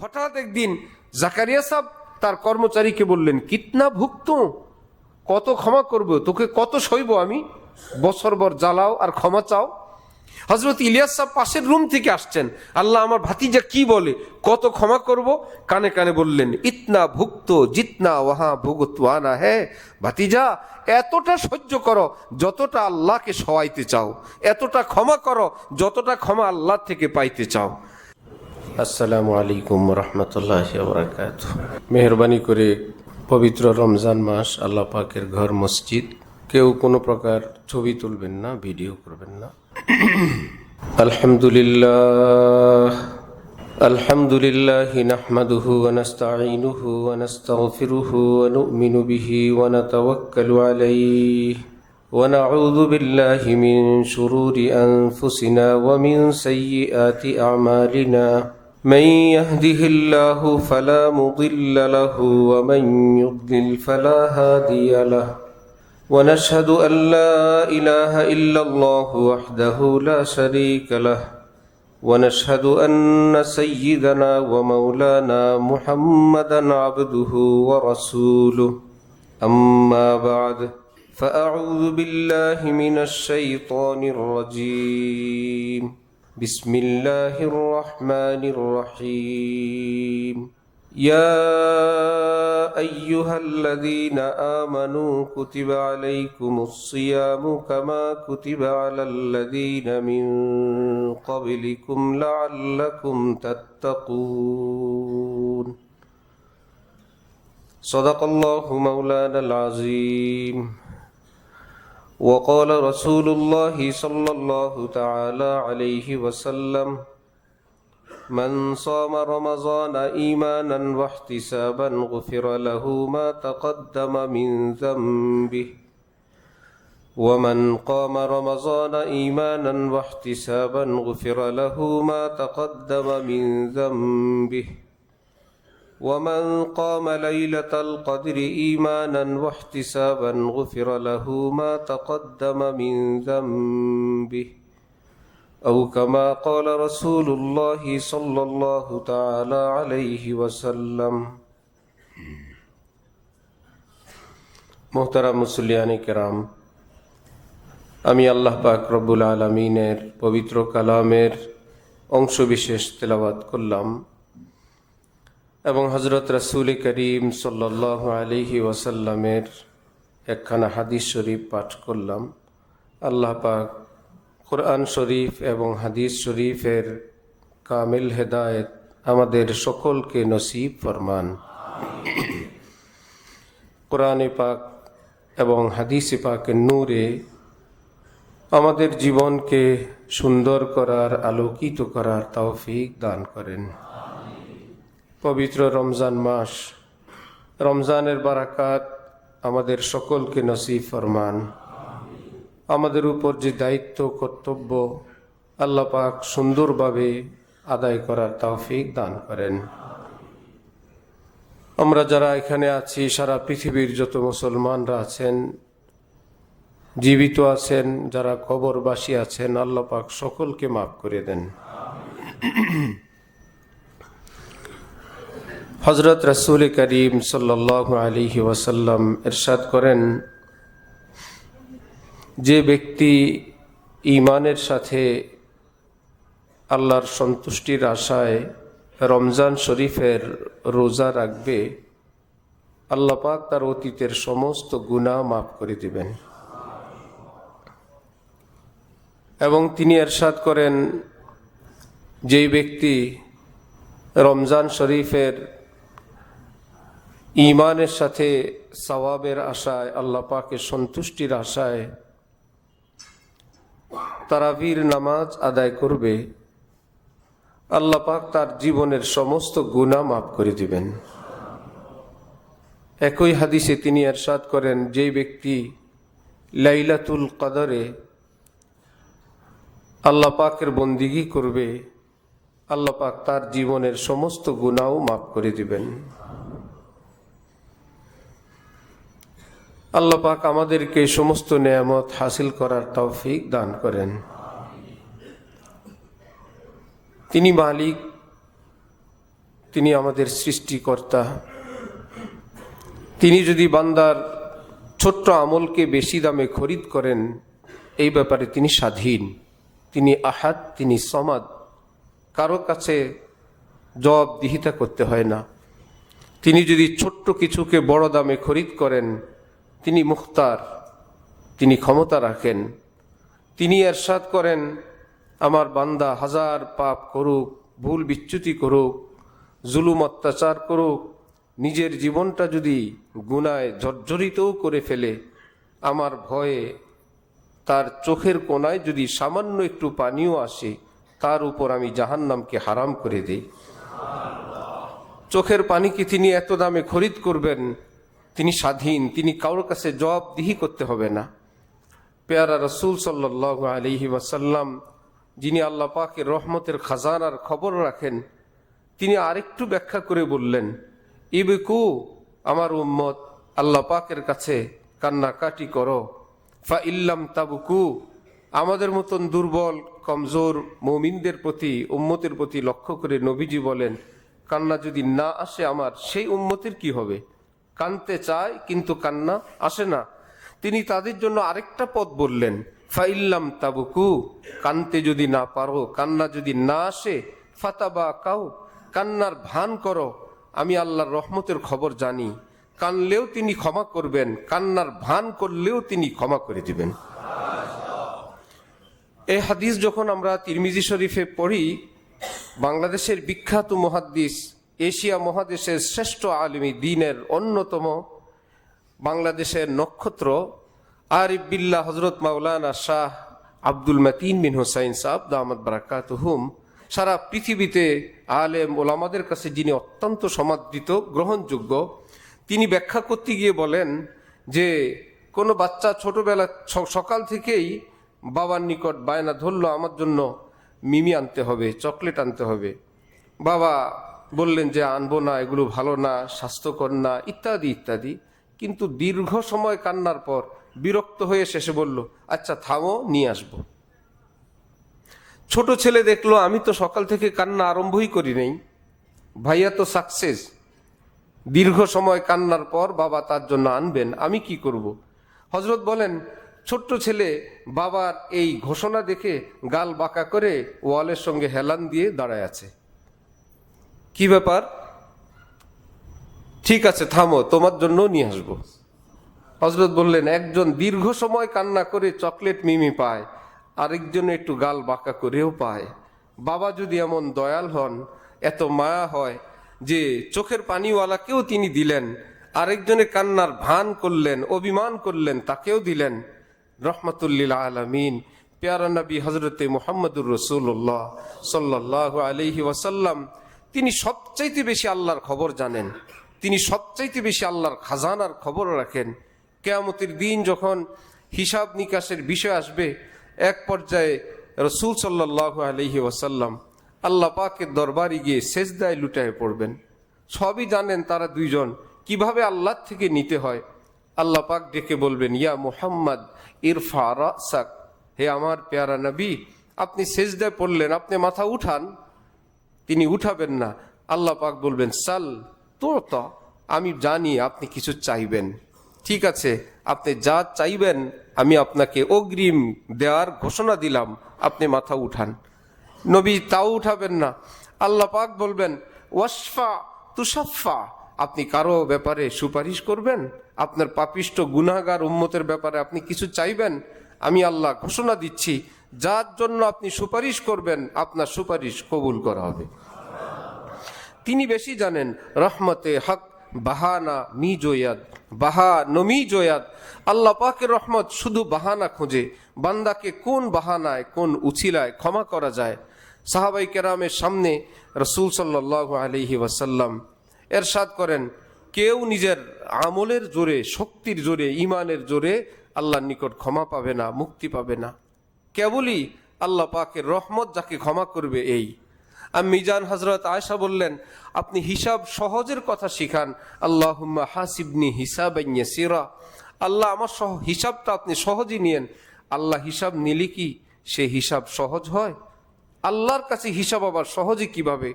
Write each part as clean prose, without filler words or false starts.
হঠাৎ একদিন জাকারিয়া সাহেব তার কর্মচারীকে বললেন, কিতনা ভুক্ত, কত ক্ষমা করব, তোকে কত সইব আমি, বছরভর জ্বালাও আর ক্ষমা চাও। হজরত ইলিয়াস সাহেব পাশের রুম থেকে আসছেন, আল্লাহ আমার ভাতিজা কি বলে, কত ক্ষমা করব। কানে কানে বললেন, ইতনা ভুক্ত জিতনা ওয়াহা ভুগতওয়ানা হ্যাঁ, ভাতিজা এতটা সহ্য করো যতটা আল্লাহকে সওয়াইতে চাও, এতটা ক্ষমা করো যতটা ক্ষমা আল্লাহ থেকে পাইতে চাও। আসসালামু আলাইকুম রহমতুল্লাহি ওয়া বারাকাতুহু। মেহরবানি করে পবিত্র রমজান মাস, আল্লাহ পাকের ঘর মসজিদ, কেউ কোনো প্রকার ছবি তুলবেন না, ভিডিও করবেন না। আলহামদুলিল্লাহ আলহামদুলিল্লাহি নাহমাদুহু ওয়া নাস্তাঈনুহু ওয়া নাস্তাগফিরুহু ওয়া নু'মিনু বিহি ওয়া নাতাওয়াক্কালু আলাইহি ওয়া নাউযু বিল্লাহি মিন শুরুরি আনফুসিনা ওয়া মিন সাইয়্যিআতি আমালিনা। من يهده الله فلا مضل له ومن يضلل فلا هادي له ونشهد أن لا إله إلا الله وحده لا شريك له ونشهد أن سيدنا ومولانا محمدا عبده ورسوله أما بعد فأعوذ بالله من الشيطان الرجيم بسم الله الرحمن الرحيم يا أيها الذين آمنوا كتب عليكم الصيام كما كتب على الذين من قبلكم لعلكم تتقون صدق الله مولانا العظيم وقال رسول الله صلى الله تعالى عليه وسلم من صام رمضان إيمانا واحتسابا غفر له ما تقدم من ذنبه ومن قام رمضان إيمانا واحتسابا غفر له ما تقدم من ذنبه ومن قام ليلة القدر إيمانا واحتسابا غفر له ما تقدم من ذنبه أو كما قال رسول الله صلى الله تعالى عليه وسلم। মোহতারাম মুসল্লিয়ানে কেরাম, আমি আল্লাহ পাক রব্বুল আলামিনের পবিত্র কালামের অংশ বিশেষ তেলাওয়াত করলাম এবং হযরত রাসূল করিম সাল্লাল্লাহু আলাইহি ওয়াসাল্লামের একখানা হাদিস শরীফ পাঠ করলাম। আল্লাহ পাক কুরআন শরীফ এবং হাদিস শরীফের কামিল হেদায়েত আমাদের সকলকে নসিব ফরমান। কোরআনে পাক এবং হাদিসে পাকের নূরে আমাদের জীবনকে সুন্দর করার, আলোকিত করার তৌফিক দান করেন। পবিত্র রমজান মাস, রমজানের বারাকাত আমাদের সকলকে নসিব ফরমান। আমাদের উপর যে দায়িত্ব, কর্তব্য, আল্লাহ পাক সুন্দরভাবে আদায় করার তৌফিক দান করেন। আমরা যারা এখানে আছি, সারা পৃথিবীর যত মুসলমানরা আছেন, জীবিত আছেন, যারা কবরবাসী আছেন, আল্লাহ পাক সকলকে মাফ করে দেন। হযরত রাসূল করিম সাল্লাল্লাহু আলাইহি ওয়াসাল্লাম ইরশাদ করেন, যে ব্যক্তি ঈমানের সাথে আল্লাহর সন্তুষ্টির আশায় রমজান শরীফের রোজা রাখবে, আল্লাহ পাক তার অতীতের সমস্ত গুনাহ মাফ করে দিবেন। এবং তিনি ইরশাদ করেন, যেই ব্যক্তি রমজান শরীফের ঈমানের সাথে সওয়াবের আশায়, আল্লাহ পাকের সন্তুষ্টির আশায় তারাবির নামাজ আদায় করবে, আল্লাহ পাক তার জীবনের সমস্ত গুনাহ মাফ করে দিবেন। একই হাদিসে তিনি ইরশাদ করেন, যেই ব্যক্তি লাইলাতুল কদরে আল্লাহ পাকের বন্দিগি করবে, আল্লাহ পাক তার জীবনের সমস্ত গুনাহ মাফ করে দিবেন। আল্লাহ পাক আমাদেরকে সমস্ত নেয়ামত হাসিল করার তৌফিক দান করেন। তিনি মালিক, তিনি আমাদের সৃষ্টিকর্তা। তিনি যদি বান্দার ছোট্ট আমলকে বেশি দামে খরিদ করেন, এই ব্যাপারে তিনি স্বাধীন। তিনি আহাদ, তিনি সমাদ, কারো কাছে জবাবদিহিতা করতে হয় না। তিনি যদি ছোট্ট কিছুকে বড় দামে খরিদ করেন, তিনি মুখতার, তিনি ক্ষমতা রাখেন। তিনি ইরশাদ করেন, আমার বান্দা হাজার পাপ করুক, ভুল বিচ্যুতি করুক, জুলুম অত্যাচার করুক, নিজের জীবনটা যদি গুনায় জর্জরিতও করে ফেলে, আমার ভয়ে তার চোখের কোণায় যদি সামান্য একটু পানিও আসে, তার উপর আমি জাহান্নামকে হারাম করে দেই। চোখের পানিকে তিনি এত দামে খরিদ করবেন, তিনি স্বাধীন, তিনি কারোর কাছে জবাবদিহি করতে হবে না। পেয়ারা রসুল সাল্লাল্লাহু আলাইহি ওয়াসাল্লাম, যিনি আল্লাহ পাকের রহমতের খাজানার খবর রাখেন, তিনি আরেকটু ব্যাখ্যা করে বললেন, ইবকু, আমার উম্মত, আল্লাহ পাকের কাছে কান্নাকাটি করো। ফা ইল্লাম তাবকু, আমাদের মতন দুর্বল কমজোর মুমিনদের প্রতি, উম্মতের প্রতি লক্ষ্য করে নবীজি বলেন, কান্না যদি না আসে আমার, সেই উম্মতের কি হবে? কানতে চায় কিন্তু কান্না আসে না। তিনি তাদের জন্য আরেকটা পথ বললেন, ফাইল্লাম তাবুকু, কানতে যদি না পারো, কান্না যদি না আসে, ফাতাবা কাউ, কান্নার ভান করো। আমি আল্লাহর রহমতের খবর জানি, কানলেও তিনি ক্ষমা করবেন, কান্নার ভান করলেও তিনি ক্ষমা করে দিবেন। এই হাদিস যখন আমরা তিরমিজি শরীফে পড়ি, বাংলাদেশের বিখ্যাত মুহাদ্দিস, এশিয়া মহাদেশের শ্রেষ্ঠ আলিমি দ্বীনের অন্যতম, বাংলাদেশের নক্ষত্র আরিফ বিল্লাহ হজরত মাওলানা শাহ আব্দুল মতিন বিন হুসাইন সাহেব দামাত বারাকাতুহুম, সারা পৃথিবীতে আলেম ওলামাদের কাছে যিনি অত্যন্ত সমাদৃত, গ্রহণযোগ্য, তিনি ব্যাখ্যা করতে গিয়ে বলেন যে কোনো বাচ্চা ছোটবেলা সকাল থেকেই বাবার নিকট বায়না ধরলো, আমার জন্য মিমি আনতে হবে, চকলেট আনতে হবে। বাবা বললেন যে আনবো না, এগুলো ভালো না, স্বাস্থ্যকর না, ইত্যাদি ইত্যাদি। কিন্তু দীর্ঘ সময় কান্নার পর বিরক্ত হয়ে শেষে বলল, আচ্ছা থামো, নিয়ে আসবো। ছোট ছেলে দেখলো, আমি তো সকাল থেকে কান্না আরম্ভই করি নাই, ভাইয়া তো সাকসেস, দীর্ঘ সময় কান্নার পর বাবা তার জন্য আনবেন, আমি কি করব? হযরত বলেন, ছোট্ট ছেলে বাবার এই ঘোষণা দেখে গাল বাঁকা করে ওয়ালের সঙ্গে হেলান দিয়ে দাঁড়ায় আছে। কি ব্যাপার? ঠিক আছে থামো, তোমার জন্য নিয়ে আসবো। হযরত বললেন, একজন দীর্ঘ সময় কান্না করে চকলেট মিমি পায়, আরেকজন একটু গাল বাঁকা করেও পায়। বাবা যদি এমন দয়াল হন, এত মায়া হয় যে চোখের পানিওয়ালাকেও তিনি দিলেন, আরেকজনে কান্নার ভান করলেন, অভিমান করলেন, তাকেও দিলেন। রহমাতুল্লিল আলামিন পেয়ারা নবী হজরতে মুহাম্মদুর রাসূলুল্লাহ সাল্লাল্লাহু আলাইহি ওয়াসাল্লাম, তিনি সবচাইতে বেশি আল্লাহর খবর জানেন, তিনি সবচাইতে বেশি আল্লাহর খাজানার খবর রাখেন। কিয়ামতের দিন যখন হিসাব নিকাশের বিষয় আসবে, এক পর্যায়ে রাসূল সাল্লাল্লাহু আলাইহি ওয়াসাল্লাম আল্লাহ পাকের দরবারে গিয়ে সেজদায় লুটায়ে পড়বেন। সবই জানেন তারা দুইজন কিভাবে আল্লাহ থেকে নিতে হয়। আল্লাহ পাক ডেকে বলবেন, ইয়া মুহাম্মদ ইরফা রাসাক, হে আমার পেয়ারা নবী, আপনি সেজদায় পড়লেন, আপনি মাথা উঠান। তিনি উঠাবেন না। আল্লাহ পাক বলবেন, সাল তুতা, আমি জানি আপনি কিছু চাইবেন, ঠিক আছে, আপনি যা চাইবেন আমি আপনাকে অগ্রিম দেওয়ার ঘোষণা দিলাম, আপনি মাথা উঠান। নবী তাও উঠাবেন না। আল্লাহ পাক বলবেন, ওয়াসফা তুসাফা, আপনি কারো ব্যাপারে সুপারিশ করবেন, আপনার পাপিষ্ট গুনাহগার উম্মতের ব্যাপারে আপনি কিছু চাইবেন, আমি আল্লাহ ঘোষণা দিচ্ছি, যার জন্য আপনি সুপারিশ করবেন আপনার সুপারিশ কবুল করা হবে। তিনি বেশি জানেন। রহমতে হক বাহানা মি জোয়াদ, বাহা নমি জোয়াদ। আল্লাহ পাকের রহমত শুধু বাহানা খোঁজে, বান্দাকে কোন বাহানায়, কোন উছিলায় ক্ষমা করা যায়। সাহাবাই কেরামের সামনে রাসূল সাল্লাল্লাহু আলাইহি ওয়াসাল্লাম এরশাদ করেন, কেউ নিজের আমলের জোরে, শক্তির জোরে, ইমানের জোরে আল্লাহর নিকট ক্ষমা পাবে না, মুক্তি পাবে না। কেবলই আল্লাহ পাকের রহমত যাকে ক্ষমা করবে। এই মিজান হযরত আয়েশা বললেন, আপনি হিসাব সহজের কথা শিখান। আল্লাহুম্মা হাসিবনি হিসাবান ইয়াসিরা, আল্লাহ আমার হিসাবটা আপনি সহজই নিয়েন। আল্লাহ হিসাব নিলে কি সে হিসাব সহজ হয়? আল্লাহর কাছে হিসাব আবার সহজে কিভাবে?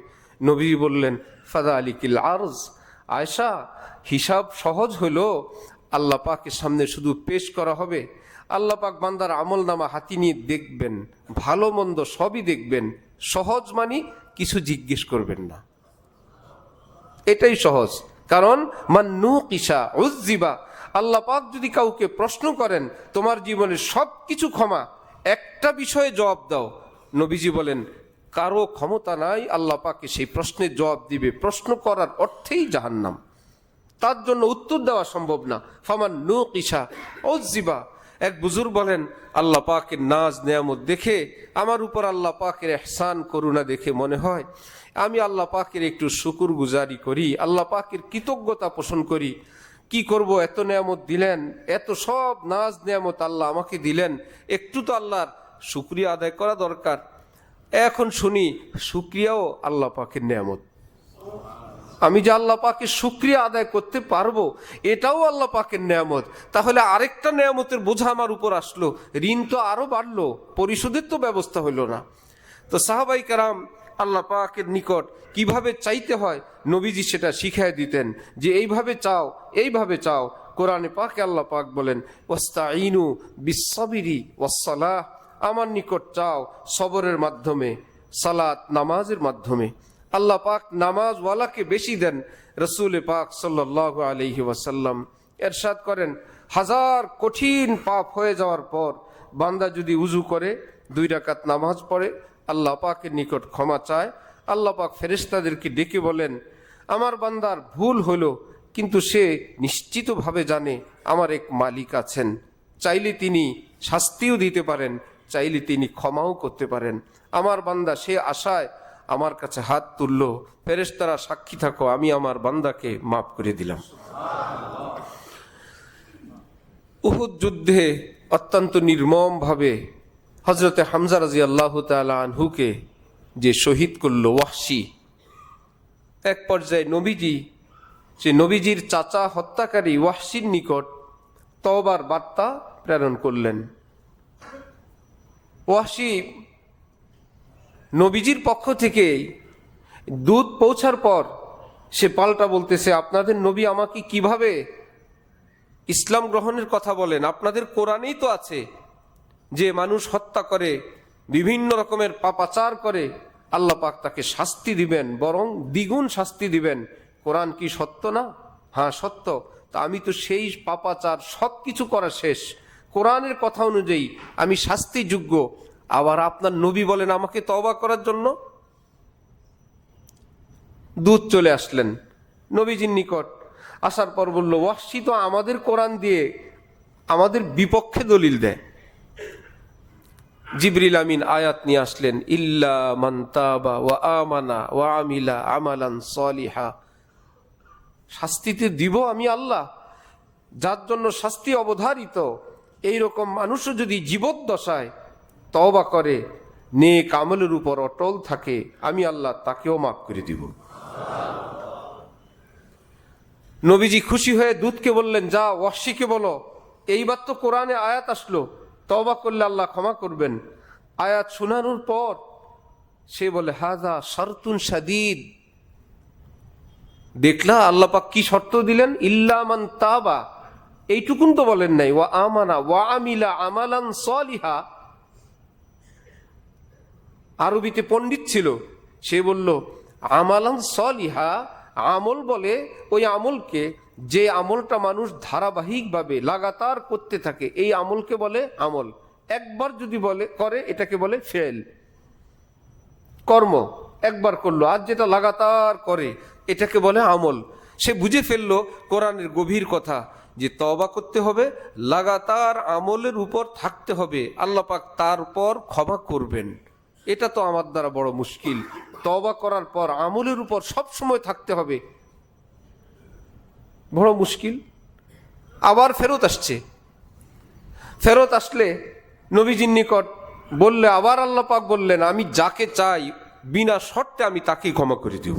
নবী বললেন, ফাদা আলিকিল আরজ, আয়েশা, হিসাব সহজ হলো, আল্লাহ পাকের সামনে শুধু পেশ করা হবে। আল্লাহ পাক বান্দার আমল নামা হাতি নিয়ে দেখবেন, ভালো মন্দ সবই দেখবেন। সহজ মানে কিছু জিজ্ঞেস করবেন না, এটাই সহজ। কারণ মান্নু কিসা উজ্জিবা, আল্লাহ পাক যদি কাউকে প্রশ্ন করেন তোমার জীবনের সব কিছু ক্ষমা, একটা বিষয়ে জবাব দাও, নবীজি বলেন কারো ক্ষমতা নাই আল্লাহ পাককে সেই প্রশ্নের জবাব দিবে। প্রশ্ন করার অর্থেই জাহান্নাম, তার জন্য উত্তর দেওয়া সম্ভব না। ফামান নু কিসা উজ্জিবা। এক বুজুর্গ বলেন, আল্লাহ পাকের নাজ নেয়ামত দেখে, আমার উপর আল্লাহ পাকের ইহসান করুণা দেখে মনে হয় আমি আল্লাহ পাকের একটু শুকুর গুজারি করি, আল্লাহ পাকের কৃতজ্ঞতা পোষণ করি। কি করব, এত নেয়ামত দিলেন, এত সব নাজ নেয়ামত আল্লাহ আমাকে দিলেন, একটু তো আল্লাহর শুকরিয়া আদায় করা দরকার। এখন শুনি শুকরিয়াও আল্লাহ পাকের নেয়ামত। আমি যে আল্লাহ পাকের শুকরিয়া আদায় করতে পারবো, এটাও আল্লাহ পাকের নেয়ামত। তাহলে আরেকটা নেয়ামতের বোঝা আমার উপর আসলো, ঋণ তো আরো বাড়লো, পরিশোধের তো ব্যবস্থা হইল না। তো সাহাবাই কেরাম আল্লাহ পাকের নিকট কিভাবে চাইতে হয় নবীজি সেটা শিখাই দিতেন, যে এইভাবে চাও, এইভাবে চাও। কোরআনে পাকে আল্লাহ পাক বলেন, ওয়াস্তাঈনু বিসসাবিরি ওয়াসসালাহ, আমার নিকট চাও সবরের মাধ্যমে, সালাত নামাজের মাধ্যমে। আল্লাহ পাক নামাজওয়ালাকে বেশি দেন। রসুল পাক সাল্লাল্লাহু আলাইহি ওয়াসাল্লাম ইরশাদ করেন, হাজার কঠিন পাপ হয়ে যাওয়ার পর বান্দা যদি উজু করে 2 রাকাত নামাজ পড়ে, আল্লাহ পাকের নিকট ক্ষমা চায়, আল্লাহ পাক ফেরেশতাদেরকে ডেকে বলেন, আমার বান্দার ভুল হলো, কিন্তু সে নিশ্চিতভাবে জানে আমার এক মালিক আছেন, চাইলে তিনি শাস্তিও দিতে পারেন, চাইলে তিনি ক্ষমাও করতে পারেন। আমার বান্দা সে আশায় আমার কাছে হাত তুললো, ফেরেশতারা সাক্ষী থাকো, আমি আমার বান্দাকে মাফ করে দিলাম। উহুদ যুদ্ধে অত্যন্ত নির্মম ভাবে হযরতে হামজা রাদিয়াল্লাহু তাআলা আনহুকে যে শহীদ করলো ওয়াহশী, এক পর্যায়ে নবীজি সে নবীজির চাচা হত্যাকারী ওয়াহশীর নিকট তওবার বার্তা প্রেরণ করলেন। ওয়াহশী নবীজির পক্ষ থেকে দূত পৌঁছার পর সে পাল্টা বলতেছে, আপনাদের নবী আমাকে কিভাবে ইসলাম গ্রহণের কথা বলেন? আপনাদের কোরআনেই তো আছে যে মানুষ হত্যা করে, বিভিন্ন রকমের পাপাচার করে, আল্লাহ পাক তাকে শাস্তি দিবেন, বরং দ্বিগুণ শাস্তি দিবেন। কোরআন কি সত্য না? হ্যাঁ সত্য। তা আমি তো সেই পাপাচার সব কিছু করা শেষ, কোরআনের কথা অনুযায়ী আমি শাস্তিযোগ্য, আবার আপনার নবী বলেন আমাকে তওবা করার জন্য? দূত চলে আসলেন নবীজির নিকট, আসার পর বলল, ওয়াহশী তো আমাদের কোরআন দিয়ে আমাদের বিপক্ষে দলিল দেয়। জিবরিল আমিন আয়াত নিয়ে আসলেন, ইল্লা মান তাবা ওয়া আমানা ওয়া আমিলা আমালান সালিহা। শাস্তিতে দিব আমি আল্লাহ, যার জন্য শাস্তি অবধারিত, এইরকম মানুষও যদি জীবদ্দশায় তওবা করে, নেক আমলের উপর অটল থাকে, আমি আল্লাহ তাকেও মাফ করে দিব। নবীজি খুশি হয়ে দূতকে বললেন, যা ওয়াহশীকে বলো, এইবার তো কোরআনে আয়াত আসলো, তওবা করলে আল্লাহ ক্ষমা করবেন। আয়াত শোনানোর পর সে বলে, হাযা শারতুন শাদীদ। দেখলা আল্লাহ পাক কি শর্ত দিলেন, ইল্লা মান তাবা, এইটুকুন তো বলেন নাই, ওয়া আমানা ওয়া আমিলা আমালান সালিহা। আরবিতে পণ্ডিত ছিল, সে বলল আমালান সালিহা, আমল বলে ওই আমলকে যে আমলটা মানুষ ধারাবাহিকভাবে লাগাতার করতে থাকে, এই আমলকে বলে আমল। একবার যদি বলে করে, এটাকে বলে ফেল, কর্ম। একবার করলো, আর যেটা লাগাতার করে এটাকে বলে আমল। সে বুঝে ফেললো কোরআনের গভীর কথা, যে তওবা করতে হবে, লাগাতার আমলের উপর থাকতে হবে, আল্লাহ পাক তার উপর ক্ষমা করবেন। এটা তো আমার দ্বারা বড় মুশকিল, তওবা করার পর আমলের উপর সব সময় থাকতে হবে, বড় মুশকিল। আবার ফেরত আসছে, ফেরত আসলে নবীজির নিকট বললে, আবার আল্লাহ পাক বললেন, আমি যাকে চাই বিনা শর্তে আমি তাকেই ক্ষমা করে দিব।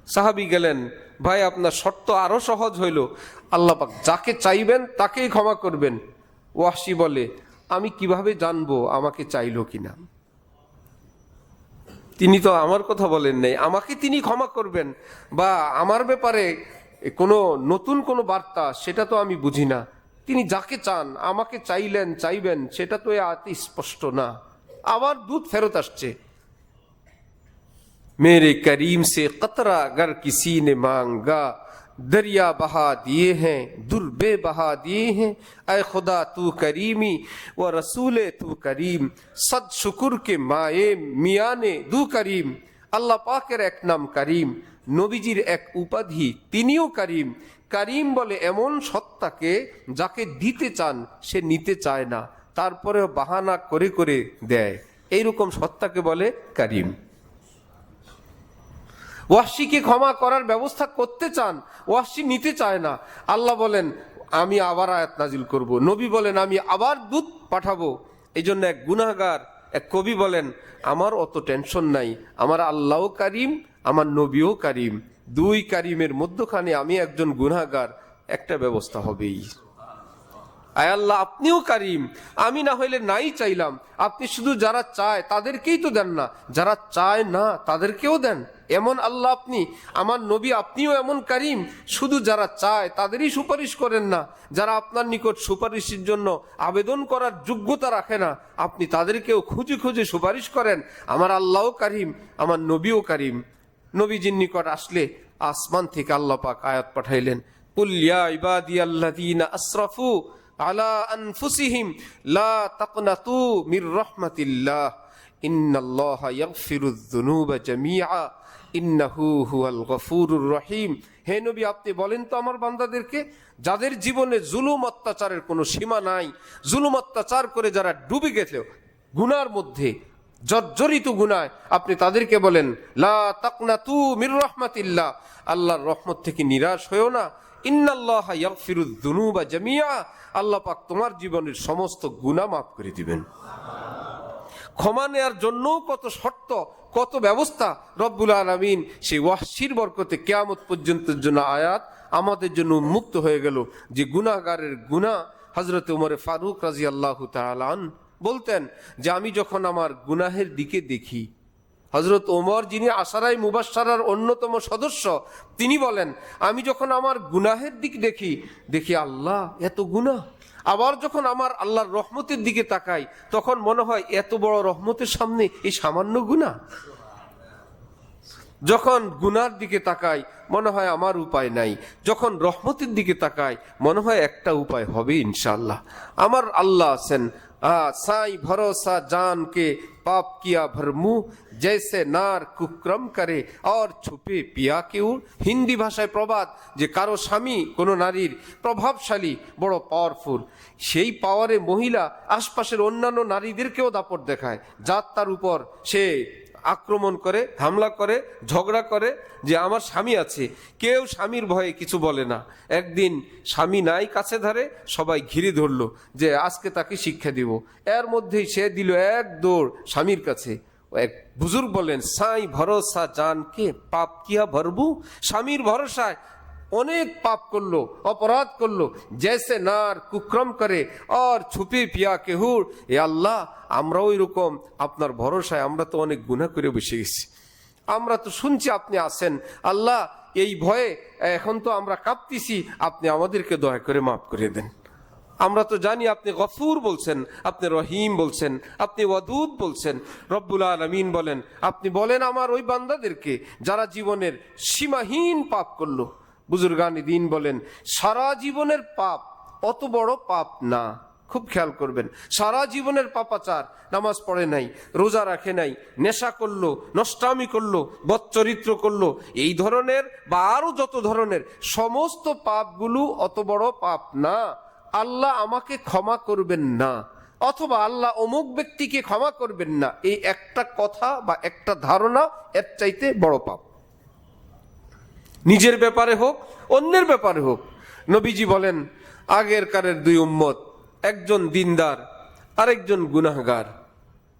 সাহাবী গেলেন, ভাই আপনার শর্ত আরো সহজ হইল, আল্লাহ পাক যাকে চাইবেন তাকেই ক্ষমা করবেন। ওয়াহশী বলে, আমি কিভাবে জানবো আমাকে চাইলো কিনা? তিনি তো আমার কথা বলেন নাই, আমাকে তিনি ক্ষমা করবেন বা আমার ব্যাপারে কোনো নতুন কোনো বার্তা সেটা তো আমি বুঝি না। তিনি যাকে চান আমাকে চাইবেন সেটা তো এত স্পষ্ট না। আবার দুধ ফেরত আসছে, मेरे करीम से कतरा अगर किसी ने मांगा दरिया बहा दिए हैं दुर्बे बहा दिए हैं ऐ खुदा तू करीमी व रसूले तू करीम सद शुकुर के माए मियाँ ने दू करीम। আল্লাহ পাকের এক নাম করিম, নবীজির এক উপাধি তিনিও করিম। করিম বলে এমন সত্তাকে যাকে দিতে চান সে নিতে চায় না, তারপরেও বাহানা করে করে দেয়, এইরকম সত্তাকে বলে করিম। ওয়াহশিকে ক্ষমা করার ব্যবস্থা করতে চান, ওয়াহশি নিতে চায় না। আল্লাহ বলেন আমি আবার আয়াত নাজিল করব, নবী বলেন আমি আবার দূত পাঠাবো। এই জন্য এক গুনাহগার, এক কবি বলেন আমার অত টেনশন নাই, আমার আল্লাহও কারিম আমার নবীও কারিম, দুই কারিমের মধ্যখানে আমি একজন গুনাহগার, একটা ব্যবস্থা হবেই। আয় আল্লাহ আপনিও কারিম, আমি না হইলে নাই চাইলাম, আপনি শুধু যারা চায় তাদেরকেই তো দেন না, যারা চায় না তাদেরকেও দেন, এমন আল্লাহ আপনি। আমার নবী আপনিও এমন কারিম, শুধু যারা চায় তাদেরই সুপারিশ করেন না, যারা আপনার নিকট সুপারিশের জন্য আবেদন করার যোগ্যতা রাখে না আপনি তাদেরকেও খুঁজে খুঁজে সুপারিশ করেন। আমার আল্লাহও কারিম আমার নবীও কারিম। নবীজির নিকট আসলে আসমান থেকে আল্লাহ পাক আয়াত পাঠাইলেন, কুল ইয়া ইবাদিয়াল্লাযীনা আসরাফু আলা আনফুসিহিম লা তাকনাতু মির রাহমাতিল্লাহ ইন্নাল্লাহা ইয়াগফিরুয যুনুবা জামিআ ইন্নাহু হুয়াল গফুরুর রহিম। হে নবী আপনি বলেন তো আমার বান্দাদেরকে, যাদের জীবনে জুলুম অত্যাচারের কোনো সীমা নাই, জুলুম অত্যাচার করে যারা ডুবে গেছে গুনার মধ্যে, জর্জরিত গুনায়, আপনি তাদেরকে বলেন লা তাকনাতু মির রাহমাতিল্লাহ, আল্লাহর রহমত থেকে নিরাশ হয়েও না। ইন্নাল্লাহা ইয়াগফিরুয যুনুবা জামিআ, আল্লাহ পাক তোমার জীবনের সমস্ত গুনাহ মাফ করে দিবেন। ক্ষমা নেয়ার জন্য কত শর্ত, কত ব্যবস্থা রব্বুল আলামিন সেই ওয়াহশির বরকতে কিয়ামত পর্যন্তের জন্য আয়াত আমাদের জন্য উন্মুক্ত হয়ে গেল। যে গুনাহগারের গুনাহ, হযরত ওমর ফারুক রাদিয়াল্লাহু তাআলা আন বলতেন যে আমি যখন আমার গুনাহের দিকে দেখি, হযরত ওমর যিনি আশারায়ে মুবাশশারার অন্যতম সদস্য, তিনি বলেন আমি যখন আমার গুনাহের দিক দেখি আল্লাহ এত গুনাহ। আবার যখন আমার আল্লাহর রহমতের দিকে তাকাই তখন মনে হয় এত বড় রহমতের সামনে এই সামান্য গুনাহ। যখন গুনার দিকে তাকাই মনে হয় আমার উপায় নাই, যখন রহমতের দিকে তাকাই মনে হয় একটা উপায় হবে ইনশাআল্লাহ। আমার আল্লাহ আছেন, সাই ভরসা জান কে পাপ কিয়া ভরমু জैसे নার কুক্রম করে আর ছুপে পিয়া কেউ। হিন্দি ভাষায় প্রবাদ যে কারো স্বামী কোনো নারীর প্রভাবশালী, বড় পাওয়ারফুল, সেই পাওয়ারে মহিলা আশপাশের অন্যান্য নারীদেরকেও দাপট দেখায়, যার তার উপর সে আক্রমণ করে, হামলা করে, ঝগড়া করে যে আমার স্বামী আছে, কেউ স্বামীর ভয়ে কিছু বলে না। একদিন স্বামী নাই কাছে ধারে, সবাই ঘিরে ধরলো যে আজকে তাকে শিক্ষা দিব। এর মধ্যেই সে দিল এক দৌড় স্বামীর কাছে। এক বুজুর্গ বলেন সাই ভরসা জানকে পাপ কিয়া ভরবু, স্বামীর ভরসায় অনেক পাপ করলো, অপরাধ করলো, জैसे নার কুক্রম করে আর ছুপে পিয়া কেহুর। এ আল্লাহ আমরাও এরকম আপনার ভরসায় আমরা তো অনেক গুনাহ করে বসে গেছি, আমরা তো শুনছি আপনি আছেন আল্লাহ, এই ভয়ে এখন তো আমরা কাঁপতেছি, আপনি আমাদেরকে দয়া করে মাফ করে দেন। আমরা তো জানি আপনি গফুর বলছেন, আপনি রহিম বলছেন, আপনি ওয়াদুদ বলছেন। রব্বুল আলামিন বলেন আপনি বলেন আমার ওই বান্দাদেরকে যারা জীবনের সীমাহীন পাপ করলো। বুজুর্গানি দিন বলেন সারা জীবনের পাপ অত বড় পাপ না, খুব খেয়াল করবেন, সারা জীবনের পাপাচার, নামাজ পড়ে নাই, রোজা রাখে নাই, নেশা করলো, নষ্টামি করলো, বদচরিত্র করলো, এই ধরনের বা আরো যত ধরনের সমস্ত পাপগুলো অত বড় পাপ না, আল্লাহ আমাকে ক্ষমা করবেন না অথবা আল্লাহ অমুক ব্যক্তিকে ক্ষমা করবেন না, এই একটা কথা বা একটা ধারণা এর চাইতে বড় পাপ। নিজের ব্যাপারে হোক অন্যের ব্যাপারে হোক। নবীজি বলেন আগের কারের দুই উম্মত, একজন দিনদার আরেকজন গুনাহগার,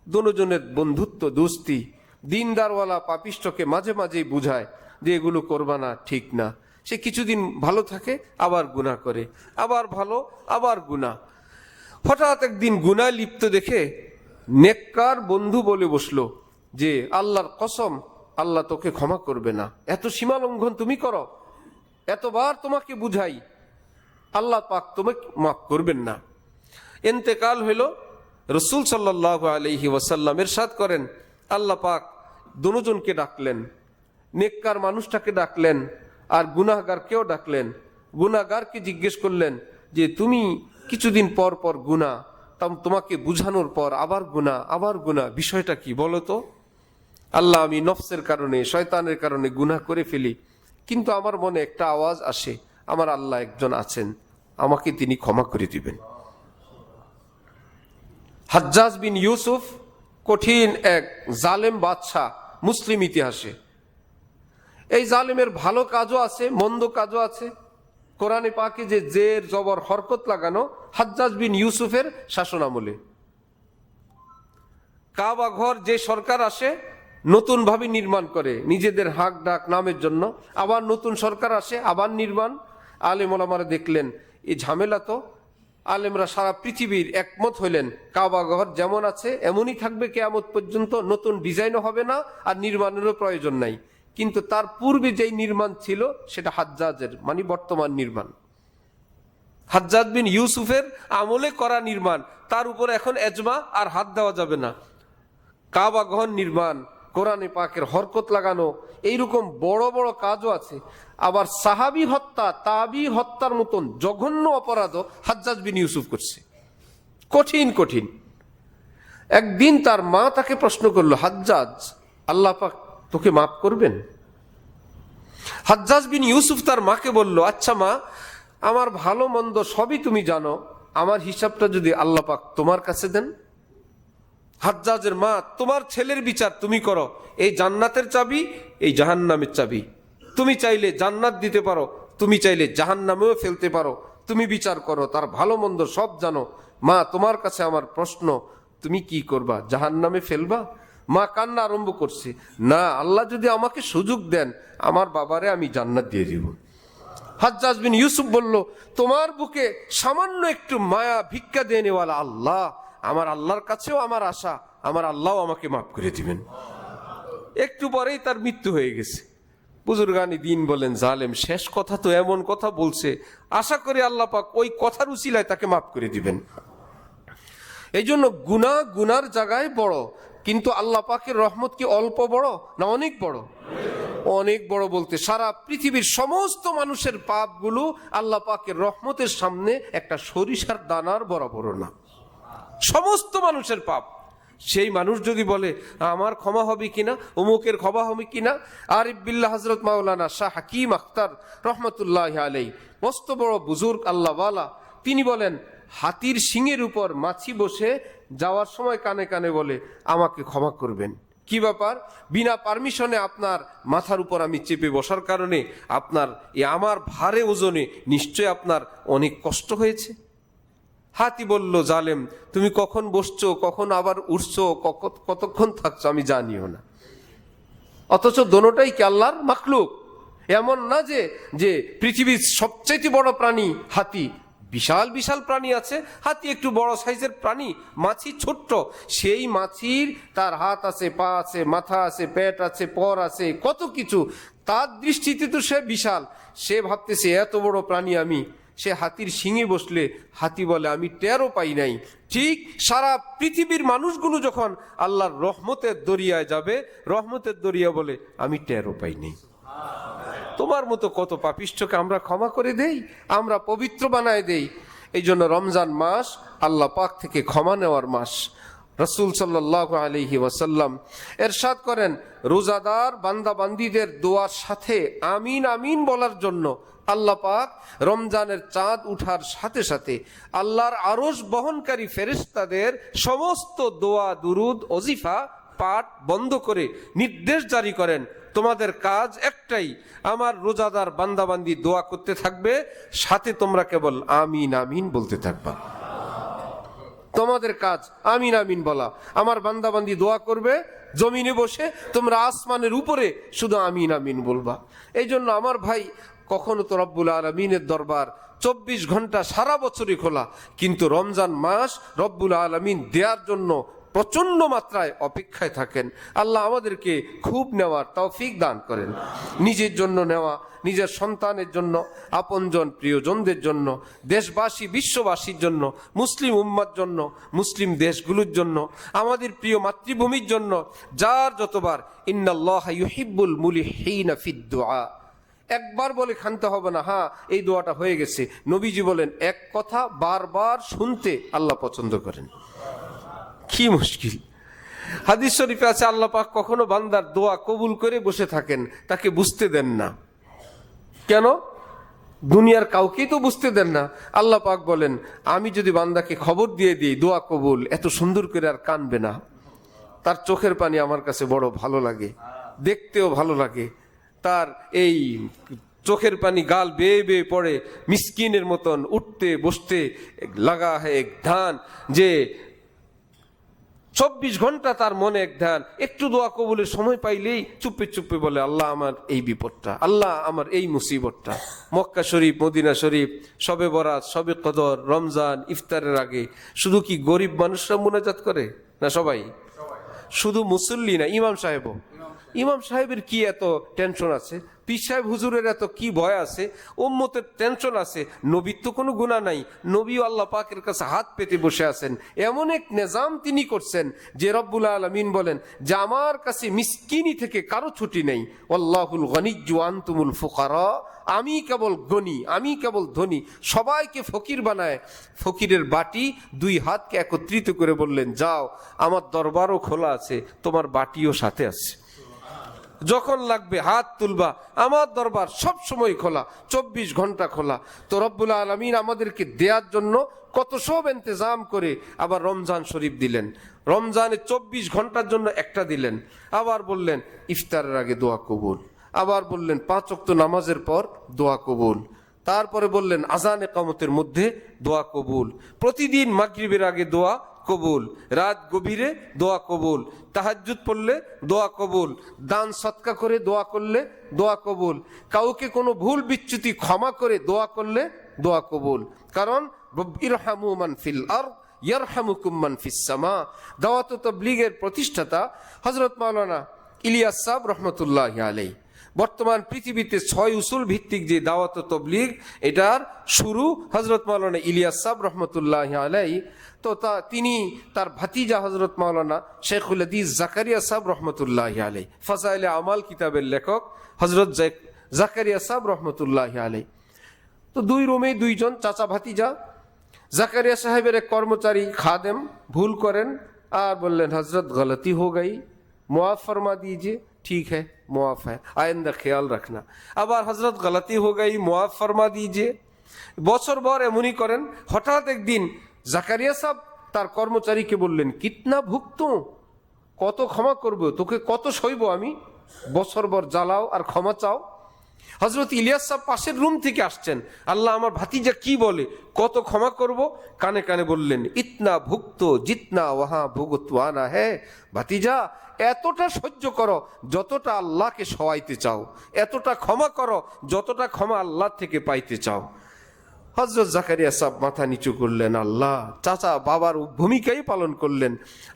দুজনের বন্ধুত্ব দোস্তি। দিনদারওয়ালা পাপিষ্ঠকে মাঝে মাঝেই বুঝায় যে এগুলো করবা না, ঠিক না। সে কিছুদিন ভালো থাকে আবার গুনাহ করে, আবার ভালো আবার গুনাহ। হঠাৎ একদিন গুনাহ লিপ্ত দেখে নেককার বন্ধু বলে বসলো, যে আল্লাহর কসম, আল্লাহ তোকে ক্ষমা করবে না, এত সীমা লঙ্ঘন তুমি করো, এতবার তোমাকে বুঝাই, আল্লাহ পাক তোমাকে মাফ করবেন না। ইন্তেকাল হইল, রসুল সাল্লাল্লাহু আলাইহি ওয়াসাল্লাম ইরশাদ করেন, আল্লাহ পাক দুজনকে ডাকলেন, নেককার মানুষটাকে ডাকলেন আর গুনাহগারকেও ডাকলেন। গুনাহগারকে জিজ্ঞেস করলেন যে তুমি কিছুদিন পর পর গুনাহ, তোমাকে বুঝানোর পর আবার গুনাহ, আবার গুনাহ, বিষয়টা কি বলো তো? আল্লাহ, আমি নফসের কারণে, শয়তানের কারণে গুনাহ করে ফেলি, কিন্তু আমার মনে একটা আওয়াজ আসে, আমার আল্লাহ একজন আছেন, আমাকে তিনি ক্ষমা করে দিবেন। হাজ্জাজ বিন ইউসুফ কঠিন এক জালেম বাদশাহ মুসলিম ইতিহাসে। এই জালেমের ভালো কাজও আছে, মন্দ কাজও আছে। কোরআনে পাকে যে জের জবর হরকত লাগানো হাজ্জাজ বিন ইউসুফের শাসনামলে। কাবা ঘর যে সরকার আসে নতুন ভাবে নির্মাণ করে নিজেদের হাক ডাক নামের জন্য, আবার নতুন সরকার আসে আবার নির্মাণ। আলেম ওলামারা দেখলেন এই ঝামেলা, তো আলেমরা সারা পৃথিবীর একমত হইলেন কাবা ঘর যেমন আছে এমনই থাকবে কিয়ামত পর্যন্ত, নতুন ডিজাইনও হবে না আর নির্মাণেরও প্রয়োজন নাই। কিন্তু তার পূর্বে যেই নির্মাণ ছিল সেটা হাজ্জাজের, মানে বর্তমান নির্মাণ, হাজ্জাজ বিন ইউসুফের আমলে করা নির্মাণ, তার উপর এখন এজমা আর হাত দেওয়া যাবে না। কাবা ঘর নির্মাণ, কোরআনে পাকের হরকত লাগানো, এইরকম বড় বড় কাজও আছে। আবার সাহাবী হত্যা, তাবি হত্যার মতন জঘন্য অপরাধও হাজ্জাজ বিন ইউসুফ করছে, কঠিন কঠিন। একদিন তার মা তাকে প্রশ্ন করলো, হাজ্জাজ, আল্লাহ পাক তোকে মাফ করবেন? হাজ্জাজ বিন ইউসুফ তার মাকে বলল, আচ্ছা মা, আমার ভালো মন্দ সবই তুমি জানো, আমার হিসাবটা যদি আল্লাহ পাক তোমার কাছে দেন। হাজ্জাজের মা, তোমার ছেলের বিচার তুমি করো, এই জান্নাতের চাবি, এই জাহান্নামের চাবি, তুমি চাইলে জান্নাত দিতে পারো, তুমি চাইলে জাহান্নামেও ফেলতে পারো, তুমি বিচার করো, তার ভালো মন্দ সব জানো। মা, তোমার কাছে আমার প্রশ্ন, তুমি কি করবা? জাহান্নামে ফেলবা? মা কান্না আরম্ভ করছে, না, আল্লাহ যদি আমাকে সুযোগ দেন আমার বাবারে আমি জান্নাত দিয়ে দিব। হাজ্জাজ বিন ইউসুফ বলল, তোমার বুকে সামান্য একটু মায়া ভিক্ষা দিয়ে নেওয়ালা আল্লাহ, আমার আল্লাহর কাছেও আমার আশা, আমার আল্লাহ আমাকে মাফ করে দিবেন। একটু পরেই তার মৃত্যু হয়ে গেছে। বুজুর্গানি দিন বলেন, জালেম শেষ কথা তো এমন কথা বলছে, আশা করি আল্লাহ পাক ওই কথার উসিলায় তাকে মাফ করে দিবেন। এই জন্য গুনাহ গুনার জায়গায় বড়, কিন্তু আল্লাহ পাকের রহমত কি অল্প বড় না অনেক বড়? অনেক বড় বলতে সারা পৃথিবীর সমস্ত মানুষের পাপগুলো আল্লাহ পাকের রহমতের সামনে একটা সরিষার দানার বরাবর না। সমস্ত মানুষের পাপ, সেই মানুষ যদি বলে আমার ক্ষমা হবে কিনা, অমুকের ক্ষমা হবে কিনা। আরিফ বিল্লাহ হযরত মাওলানা শাহ হাকিম আখতার রহমতুল্লাহ আলাই, মস্ত বড় বুজুর্গ আল্লাহওয়ালা, তিনি বলেন হাতির শিঙের উপর মাছি বসে যাওয়ার সময় কানে কানে বলে আমাকে ক্ষমা করবেন। কি ব্যাপার? বিনা পারমিশনে আপনার মাথার উপর আমি চেপে বসার কারণে আপনার আমার ভারে ওজনে নিশ্চয় আপনার অনেক কষ্ট হয়েছে। হাতি বলল, জালেম, তুমি কখন বসছো, কখন আবার উঠছো, কতক্ষণ থাকছো আমি জানিও না। অথচ দোনোটাই কি আল্লাহর মাখলুক? এমন না যে পৃথিবীর সবচেয়ে বড় প্রাণী হাতি, বিশাল বিশাল প্রাণী আছে, হাতি একটু বড় সাইজের প্রাণী, মাছি ছোট্ট। সেই মাছির তার হাত আছে, পা আছে, মাথা আছে, পেট আছে, পর আছে, কত কিছু। তার দৃষ্টিতে তো সে বিশাল, সে ভাবতেছে এত বড় প্রাণী আমি। সে হাতির শিঙে বসলে হাতি বলে আমি টেরও পাই নাই। ঠিক সারা পৃথিবীর মানুষগুলো যখন আল্লাহর রহমতের দরিয়ায় যাবে, রহমতের দরিয়া বলে আমি টেরও পাই নাই। তোমার মতো কত পাপিষ্ঠকে আমরা ক্ষমা করে দেই, আমরা পবিত্র বানায় দেই। এই জন্য রমজান মাস আল্লাহ পাক থেকে ক্ষমা নেওয়ার মাস। রাসূল সাল্লাল্লাহু আলাইহি ওয়াসাল্লাম ইরশাদ করেন, রোজাদার বান্দা বান্দীদের দোয়ার সাথে আমিন আমিন বলার জন্য আল্লাহ পাক রমজানের চাঁদ উঠার সাথে সাথে আল্লাহর আরশ বহনকারী ফেরেশতাদের সমস্ত দোয়া দুরুদ ওজিফা পাঠ বন্ধ করে নির্দেশ জারি করেন, তোমাদের কাজ একটাই, আমার রোজাদার বান্দাবান্দি দোয়া করতে থাকবে, সাথে তোমরা কেবল আমিন আমিন বলতে থাকবা। তোমাদের কাজ আমিন আমিন বলা, আমার বান্দাবান্দি দোয়া করবে, জমিনে বসে তোমরা আসমানের উপরে শুধু আমিন আমিন বলবা। এই জন্য আমার ভাই, কখনো তো রব্বুল আলামিনের দরবার 24 ঘন্টা সারা বছরই খোলা, কিন্তু রমজান মাস রব্বুল আলামিন দেওয়ার জন্য প্রচন্ড মাত্রায় অপেক্ষায় থাকেন। আল্লাহ আমাদেরকে খুব নেওয়ার তৌফিক দান করেন, নিজের জন্য নেওয়া, নিজের সন্তানের জন্য, আপনজন প্রিয়জনদের জন্য, দেশবাসী বিশ্ববাসীর জন্য, মুসলিম উম্মার জন্য, মুসলিম দেশগুলোর জন্য, আমাদের প্রিয় মাতৃভূমির জন্য, যার যতবার ইন্নাল্লাহা ইউহিব্বুল মুলিহিনা ফিদ দুআ, একবার বলে ক্ষান্ত হবে না, হ্যাঁ এই দোয়াটা হয়ে গেছে। নবীজি বলেন এক কথা বারবার শুনতে আল্লাহ পছন্দ করেন। কি মুশকিল! হাদিস শরীফে আছে আল্লাহ পাক কখনো বান্দার দোয়া কবুল করে বসে থাকেন, তাকে বুঝতে দেন না। কেন? দুনিয়ার কাউকেই তো বুঝতে দেন না। আল্লাহ পাক বলেন আমি যদি বান্দাকে খবর দিয়ে দিই দোয়া কবুল, এত সুন্দর করে আর কানবে না। তার চোখের পানি আমার কাছে বড় ভালো লাগে, দেখতেও ভালো লাগে। তার এই চোখের পানি গাল বেয়ে বেয়ে পড়ে, মিসকিনের মতন উঠতে বসতে লাগা হয় এক ধ্যান, যে 24 ঘন্টা তার মনে এক ধ্যান। একটু দোয়া কবুলের সময় পাইলেই চুপে চুপে বলে আল্লাহ আমার এই বিপদটা, আল্লাহ আমার এই মুসিবতটা। মক্কা শরীফ, মদিনা শরীফ, শবে বরাত, শবে কদর, রমজান, ইফতারের আগে শুধু কি গরিব মানুষরা মুনাজাত করে না? সবাই। শুধু মুসল্লি না, ইমাম সাহেবও। ইমাম সাহেবের কি এত টেনশন আছে? পীর সাহেব হুজুরের এত কি ভয় আছে? উম্মতের টেনশন আছে। নবীর তো কোনো গুনাহ নাই, নবীও আল্লাহ পাকের কাছে হাত পেতে বসে আছেন। এমন এক নিজাম তিনি করছেন যে রব্বুল আলামিন বলেন যে আমার কাছে মিসকিনি থেকে কারো ছুটি নেই। আল্লাহুল গনিয়্যু আনতুমুল ফুকারা, আমি কেবল গনি, আমি কেবল ধনী, সবাইকে ফকির বানায়। ফকিরের বাটি 2 হাতকে একত্রিত করে বললেন যাও, আমার দরবারও খোলা আছে, তোমার বাটিও সাথে আছে, যখন লাগবে হাত তুলবা, আমার দরবার সব সময় খোলা, 24 ঘন্টা খোলা। তো রব্বুল আলামিন আমাদেরকে দেওয়ার জন্য কত সব ইন্তজাম করে আবার রমজান শরীফ দিলেন। রমজানে 24 ঘন্টার জন্য একটা দিলেন। আবার বললেন ইফতারের আগে দোয়া কবুল। আবার বললেন 5 ওয়াক্ত নামাজের পর দোয়া কবুল। তারপরে বললেন আজান ইকামতের মধ্যে দোয়া কবুল। প্রতিদিন মাগরিবের আগে দোয়া কবুল, রাত গভীরে দোয়া কবুল, তাহাজ্জুদ পড়লে দোয়া কবুল, দান সৎকা করে দোয়া করলে দোয়া কবুল, কাউকে কোনো ভুল বিচ্যুতি ক্ষমা করে দোয়া করলে দোয়া কবুল। কারণ ইরহামু মান ফিল আরদ ইয়ারহামুকুম মান ফিস সামা। দাওয়াত ও তাবলীগের প্রতিষ্ঠাতা হযরত মাওলানা ইলিয়াস সাহেব রহমতুল্লাহি আলাইহি। বর্তমান পৃথিবীতে 6 উসুল ভিত্তিক যে দাওয়াত ও তাবলীগ, এটার শুরু হযরত মাওলানা ইলিয়াস সাহেব রহমতুল্লাহি আলাইহি। তো তিনি তার ভাতিজা হযরত মাওলানা শেখুল হাদিস জাকারিয়া সাহেব রহমতুল্লাহি আলাইহি, ফাজাইলে আমাল কিতাবের লেখক হযরত জাকারিয়া সাহেব রহমতুল্লাহি আলাইহি। তো 2 রুমে 2 জন চাচা ভাতিজা। জাকারিয়া সাহেবের এক কর্মচারী খাদেম ভুল করেন আর বললেন হযরত গলতি হো গই, মুআফ ফরমা दीजिए। ठीक है, मुआफ है, आइंदा ख्याल रखना। আবার হযরত গলতি হো গই, মুআফ ফরমা दीजिए। বছর ভর এমনই করেন। হঠাৎ একদিন জাকারিয়া সাহেব তার কর্মচারীকে বললেন কিতনা ভুগতো, কত ক্ষমা করব, তোকে কত সইব আমি, বছর ভর জ্বালাও আর ক্ষমা চাও। হযরত ইলিয়াস সাহেব পাশের রুম থেকে আসছেন, আল্লাহ আমার ভাতিজা কি বলে, কত ক্ষমা করব। কানে কানে বললেন ইতনা ভুগতো জিতনা ওয়াহা ভুগতওয়ানা হে। ভাতিজা এতটা সহ্য করো যতটা আল্লাহকে সওয়াইতে চাও, এতটা ক্ষমা করো যতটা ক্ষমা আল্লাহ থেকে পাইতে চাও। হযরত জাকারিয়া সাহেব মাথা নিচু করলেন, আল্লাহ চাচা বাবার ভূমিকাই পালন করলেন,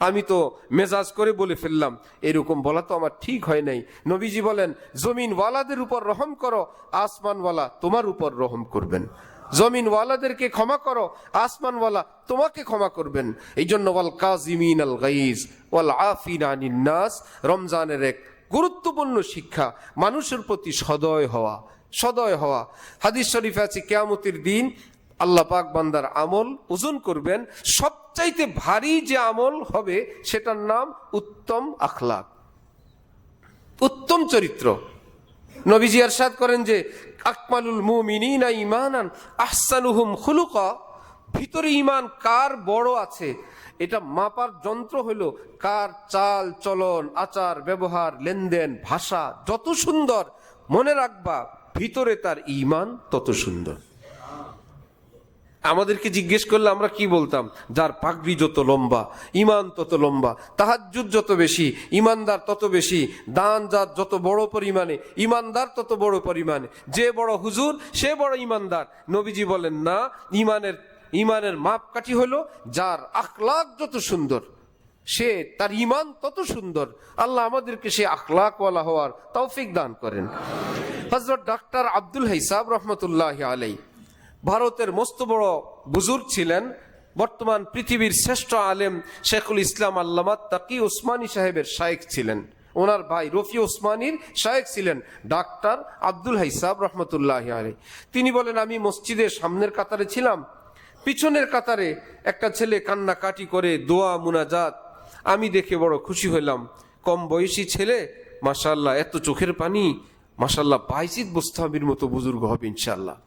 আমি তো মেজাজ করে বলে ফেললাম, এরকম বলা তো আমার ঠিক হয় নাই। নবীজি বলেন জমিনওয়ালাদের উপর রহম করো, আসমানওয়ালা তোমার উপর রহম করবেন। জমিনওয়ালাদেরকে ক্ষমা করো, আসমানওয়ালা তোমাকে ক্ষমা করবেন। এই জন্য ওয়াল কাযিমিন আল গাইজ ওয়াল আফিনা আনিন নাস, রমজানের এক গুরুত্বপূর্ণ শিক্ষা মানুষের প্রতি সদয় হওয়া, সদয় হওয়া। হাদিস শরীফে আছে কিয়ামতের দিন আল্লাহ পাক বান্দার আমল ওজন করবেন, সবচাইতে ভারী যে আমল হবে সেটার নাম উত্তম আখলাক, উত্তম চরিত্র। নবীজি ইরশাদ করেন যে আকমালুল মুমিনিনা ঈমানান আহসানুহুম খুলুকা। ভিতরে ঈমান কার বড় আছে এটা মাপার যন্ত্র হলো কার চাল চলন, আচার ব্যবহার, লেনদেন, ভাষা যত সুন্দর, মনে রাখবা ভিতরে তার ঈমান তত সুন্দর। আমাদেরকে জিজ্ঞেস করলে আমরা কি বলতাম, যার পাগড়ি যত লম্বা ঈমান তত লম্বা, তাহাজ্জুদ যত বেশি ঈমানদার তত বেশি, দান যার যত বড় পরিমাণে ঈমানদার তত বড় পরিমাণে, যে বড় হুজুর সে বড় ঈমানদার। নবীজি বলেন না, ঈমানের মাপকাঠি হলো যার আখলাক যত সুন্দর সে তার ঈমান তত সুন্দর। আল্লাহ আমাদেরকে সে আখলাকওয়ালা হওয়ার তৌফিক দান করেন। হযরত ডাক্তার আব্দুল হাইসাব রহমতুল্লাহি আলাইহি ভারতের মস্ত বড় বুজুর্গ ছিলেন। বর্তমান পৃথিবীর শ্রেষ্ঠ আলেম শেখুল ইসলাম আল্লামা তাকি উসমানী সাহেবের শায়েখ ছিলেন। ওনার ভাই রফি উসমানীর শায়েখ ছিলেন ডাক্তার আব্দুল হাইসাব রহমতুল্লাহি আলাইহি। তিনি বলেন, আমি মসজিদের সামনের কাতারে ছিলাম, পিছনের কাতারে একটা ছেলে কান্নাকাটি করে দোয়া মুনাজাত, আমি দেখে বড় খুশি হইলাম। কম বয়সী ছেলে, মাশাআল্লাহ, এত চোখের পানি, মাশাআল্লাহ, বাইজিদ বোস্তামির মতো বুজুর্গ হবে ইনশাআল্লাহ।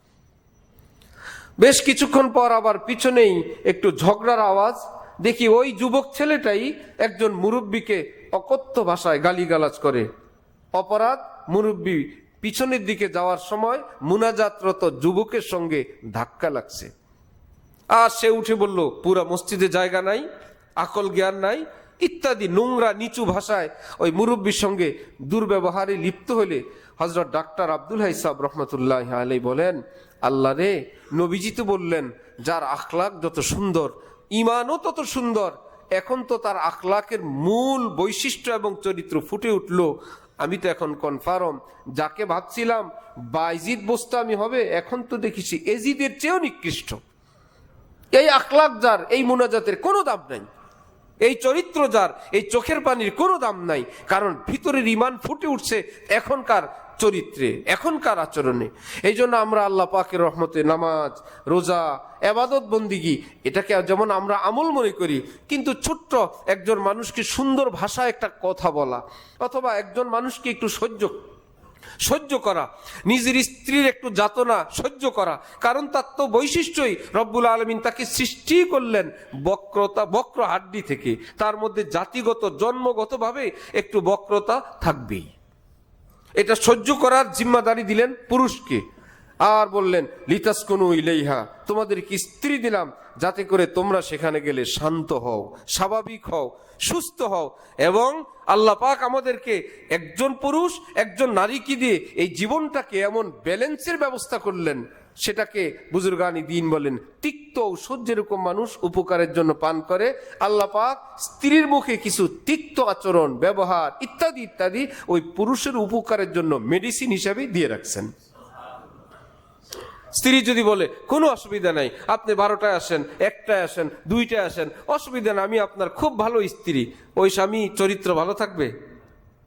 বেশ কিছুক্ষণ পর আবার পিছনেই একটু ঝগড়ার আওয়াজ, দেখি ওই যুবক ছেলেটাই একজন মুরব্বীকে অকথ্য ভাষায় গালিগালাজ করে। অপরাধ, মুরব্বী পিছনের দিকে যাওয়ার সময় মুনাজাতরত যুবকের সঙ্গে ধাক্কা লাগছে। আর সে উঠে বলল, পুরা মসজিদে জায়গা নাই, আকল জ্ঞান নাই ইত্যাদি নোংরা নিচু ভাষায় ওই মুরব্বীর সঙ্গে দুর্ব্যবহারে লিপ্ত হলে হযরত ডাক্তার আব্দুল হাইসাব রহমতুল্লাহ আলাইহি বলেন, আল্লাহ রে, নবীজি তো বললেন যার আখলাক যত সুন্দর ঈমানও তত সুন্দর। এখন তো তার আখলাকের মূল বৈশিষ্ট্য এবং চরিত্র ফুটে উঠল। আমি তো এখন কনফার্ম, যাকে ভাবছিলাম বাইজিদ বোস্তামি হবে, এখন তো দেখেছি এজিদের চেয়েও নিকৃষ্ট। এই আখলাক যার, এই মুনাজাতের কোনো দাম নাই, এই চরিত্র যার, এই চোখের পানির কোনো দাম নাই। কারণ ভিতরের ঈমান ফুটে উঠছে এখনকার চরিত্রে, এখনকার আচরণে। এই জন্য আমরা আল্লাহ পাকের রহমতে নামাজ, রোজা, ইবাদত বন্দিগি এটাকে যেমন আমরা আমল মনে করি, কিন্তু ছোট্ট একজন মানুষকে সুন্দর ভাষায় একটা কথা বলা, অথবা একজন মানুষকে একটু সহ্য করা, নিজের স্ত্রীর একটু যাতনা সহ্য করা, কারণ তার তো বৈশিষ্ট্যই রব্বুল আলামিন তাকে সৃষ্টি করলেন বক্র হাড্ডি থেকে, তার মধ্যে জাতিগত জন্মগতভাবে একটু বক্রতা থাকবেই। এটা সহ্য করার জিম্মাদারি দিলেন পুরুষকে। আর বললেন, লিতাসকুনু ইলাইহা, তোমাদেরকে স্ত্রী দিলাম যাতে করে তোমরা সেখানে গেলে শান্ত হও, স্বাভাবিক হও, সুস্থ হও। এবং আল্লাহ পাক আমাদেরকে একজন পুরুষ একজন নারীকে দিয়ে এই জীবনটাকে এমন ব্যালেন্সের ব্যবস্থা করলেন, সেটাকে বুজুর্গানি দ্বীন বলেন তিক্ত ঔষধ যেরকম মানুষ উপকারের জন্য পান করে, আল্লাহ পাক স্ত্রীর মুখে কিছু তিক্ত আচরণ, ব্যবহার ইত্যাদি ইত্যাদি ওই পুরুষের উপকারের জন্য মেডিসিন হিসাবে দিয়ে রাখছেন। স্ত্রী যদি বলে কোনো অসুবিধা নাই, আপনি 12টায় আসেন, 1টায় আসেন, 2টায় আসেন, অসুবিধা না, আমি আপনার খুব ভালো স্ত্রী, ওই স্বামী চরিত্র ভালো থাকবে?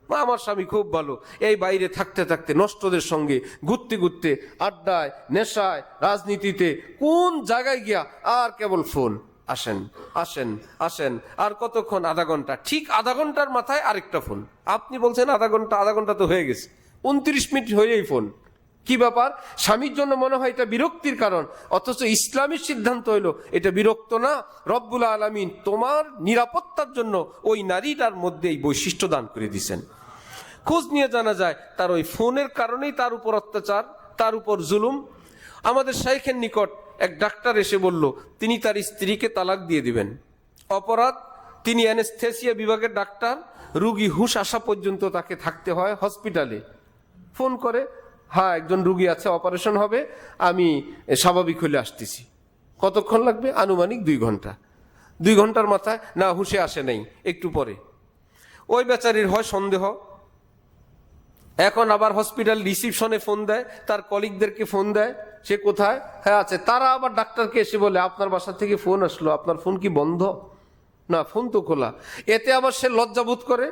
আমার স্বামী খুব ভালো, এই বাইরে থাকতে থাকতে নষ্টদের সঙ্গে ঘুরতে ঘুরতে, আড্ডায়, নেশায়, রাজনীতিতে, কোন জায়গায় গিয়া আর কেবল ফোন, আসেন আসেন আসেন, আর কতক্ষণ? আধা ঘন্টা। ঠিক আধা ঘন্টার মাথায় আরেকটা ফোন। আপনি বলছেন আধা ঘন্টা তো হয়ে গেছে, 29 মিনিট হয়েই ফোন। কি ব্যাপার? স্বামীর জন্য মনে হয় এটা বিরক্তির কারণ, অথচ ইসলামের সিদ্ধান্ত হইল এটা বিরক্ত না। রব্বুল আলামিন তোমার নিরাপত্তার জন্য ওই নারীটার মধ্যে এই বৈশিষ্ট্য দান করে দিয়েছেন। খোঁজ নিয়ে জানা যায় তার ওই ফোনের কারণেই তার উপর অত্যাচার, তার উপর জুলুম। আমাদের শাইখের নিকট এক ডাক্তার এসে বলল তিনি তার স্ত্রীকে তালাক দিয়ে দিবেন। অপরাধ, তিনি অ্যানেস্থেসিয়া বিভাগের ডাক্তার, রুগী হুঁশ আসা পর্যন্ত তাকে থাকতে হয় হসপিটালে। ফোন করে, হ্যাঁ একজন রুগী আছে, অপারেশন হবে, আমি স্বাভাবিক হলে আসতেছি। কতক্ষণ লাগবে? আনুমানিক 2 ঘন্টা। 2 ঘন্টার মাথায় না হুঁশে আসে নাই, একটু পরে। ওই বেচারির হয় সন্দেহ, এখন আবার হসপিটাল রিসিপশনে ফোন দেয়, তার কলিগদেরকে ফোন দেয়, সে কোথায়? হ্যাঁ আছে। তারা আবার ডাক্তারকে এসে বলে আপনার বাসা থেকে ফোন আসলো, আপনার ফোন কি বন্ধ? না, ফোন তো খোলা। এতে আবার সে লজ্জাবোধ করে,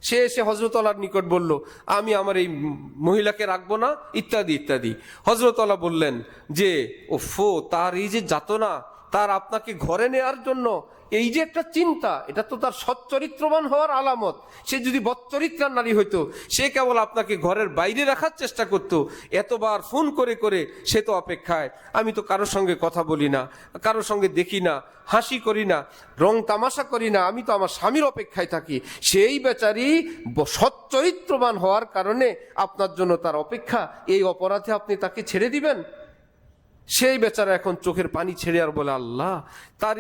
সে এসে হযরত আল্লাহর নিকট বলল আমি আমার এই মহিলাকে রাখবো না ইত্যাদি ইত্যাদি। হযরত আল্লাহ বললেন যে ওফো, তার এই যে যাতনা, তার আপনাকে ঘরে নেওয়ার জন্য এই যে একটা চিন্তা, এটা তো তার সচ্চরিত্রবান হওয়ার আলামত। সে যদি বচ্চরিত্রার নারী হইতো, সে কেবল আপনাকে ঘরের বাইরে রাখার চেষ্টা করত। এতবার ফোন করে করে সে তো অপেক্ষায়, আমি তো কারোর সঙ্গে কথা বলি না, কারোর সঙ্গে দেখি না, হাসি করি না, রং তামাশা করি না, আমি তো আমার স্বামীর অপেক্ষায় থাকি। সেই বেচারি সচ্চরিত্রবান হওয়ার কারণে আপনার জন্য তার অপেক্ষা, এই অপরাধে আপনি তাকে ছেড়ে দিবেন? সেই বেচারা এখন চোখের পানি ছেড়ে আর বলে আল্লাহ, তার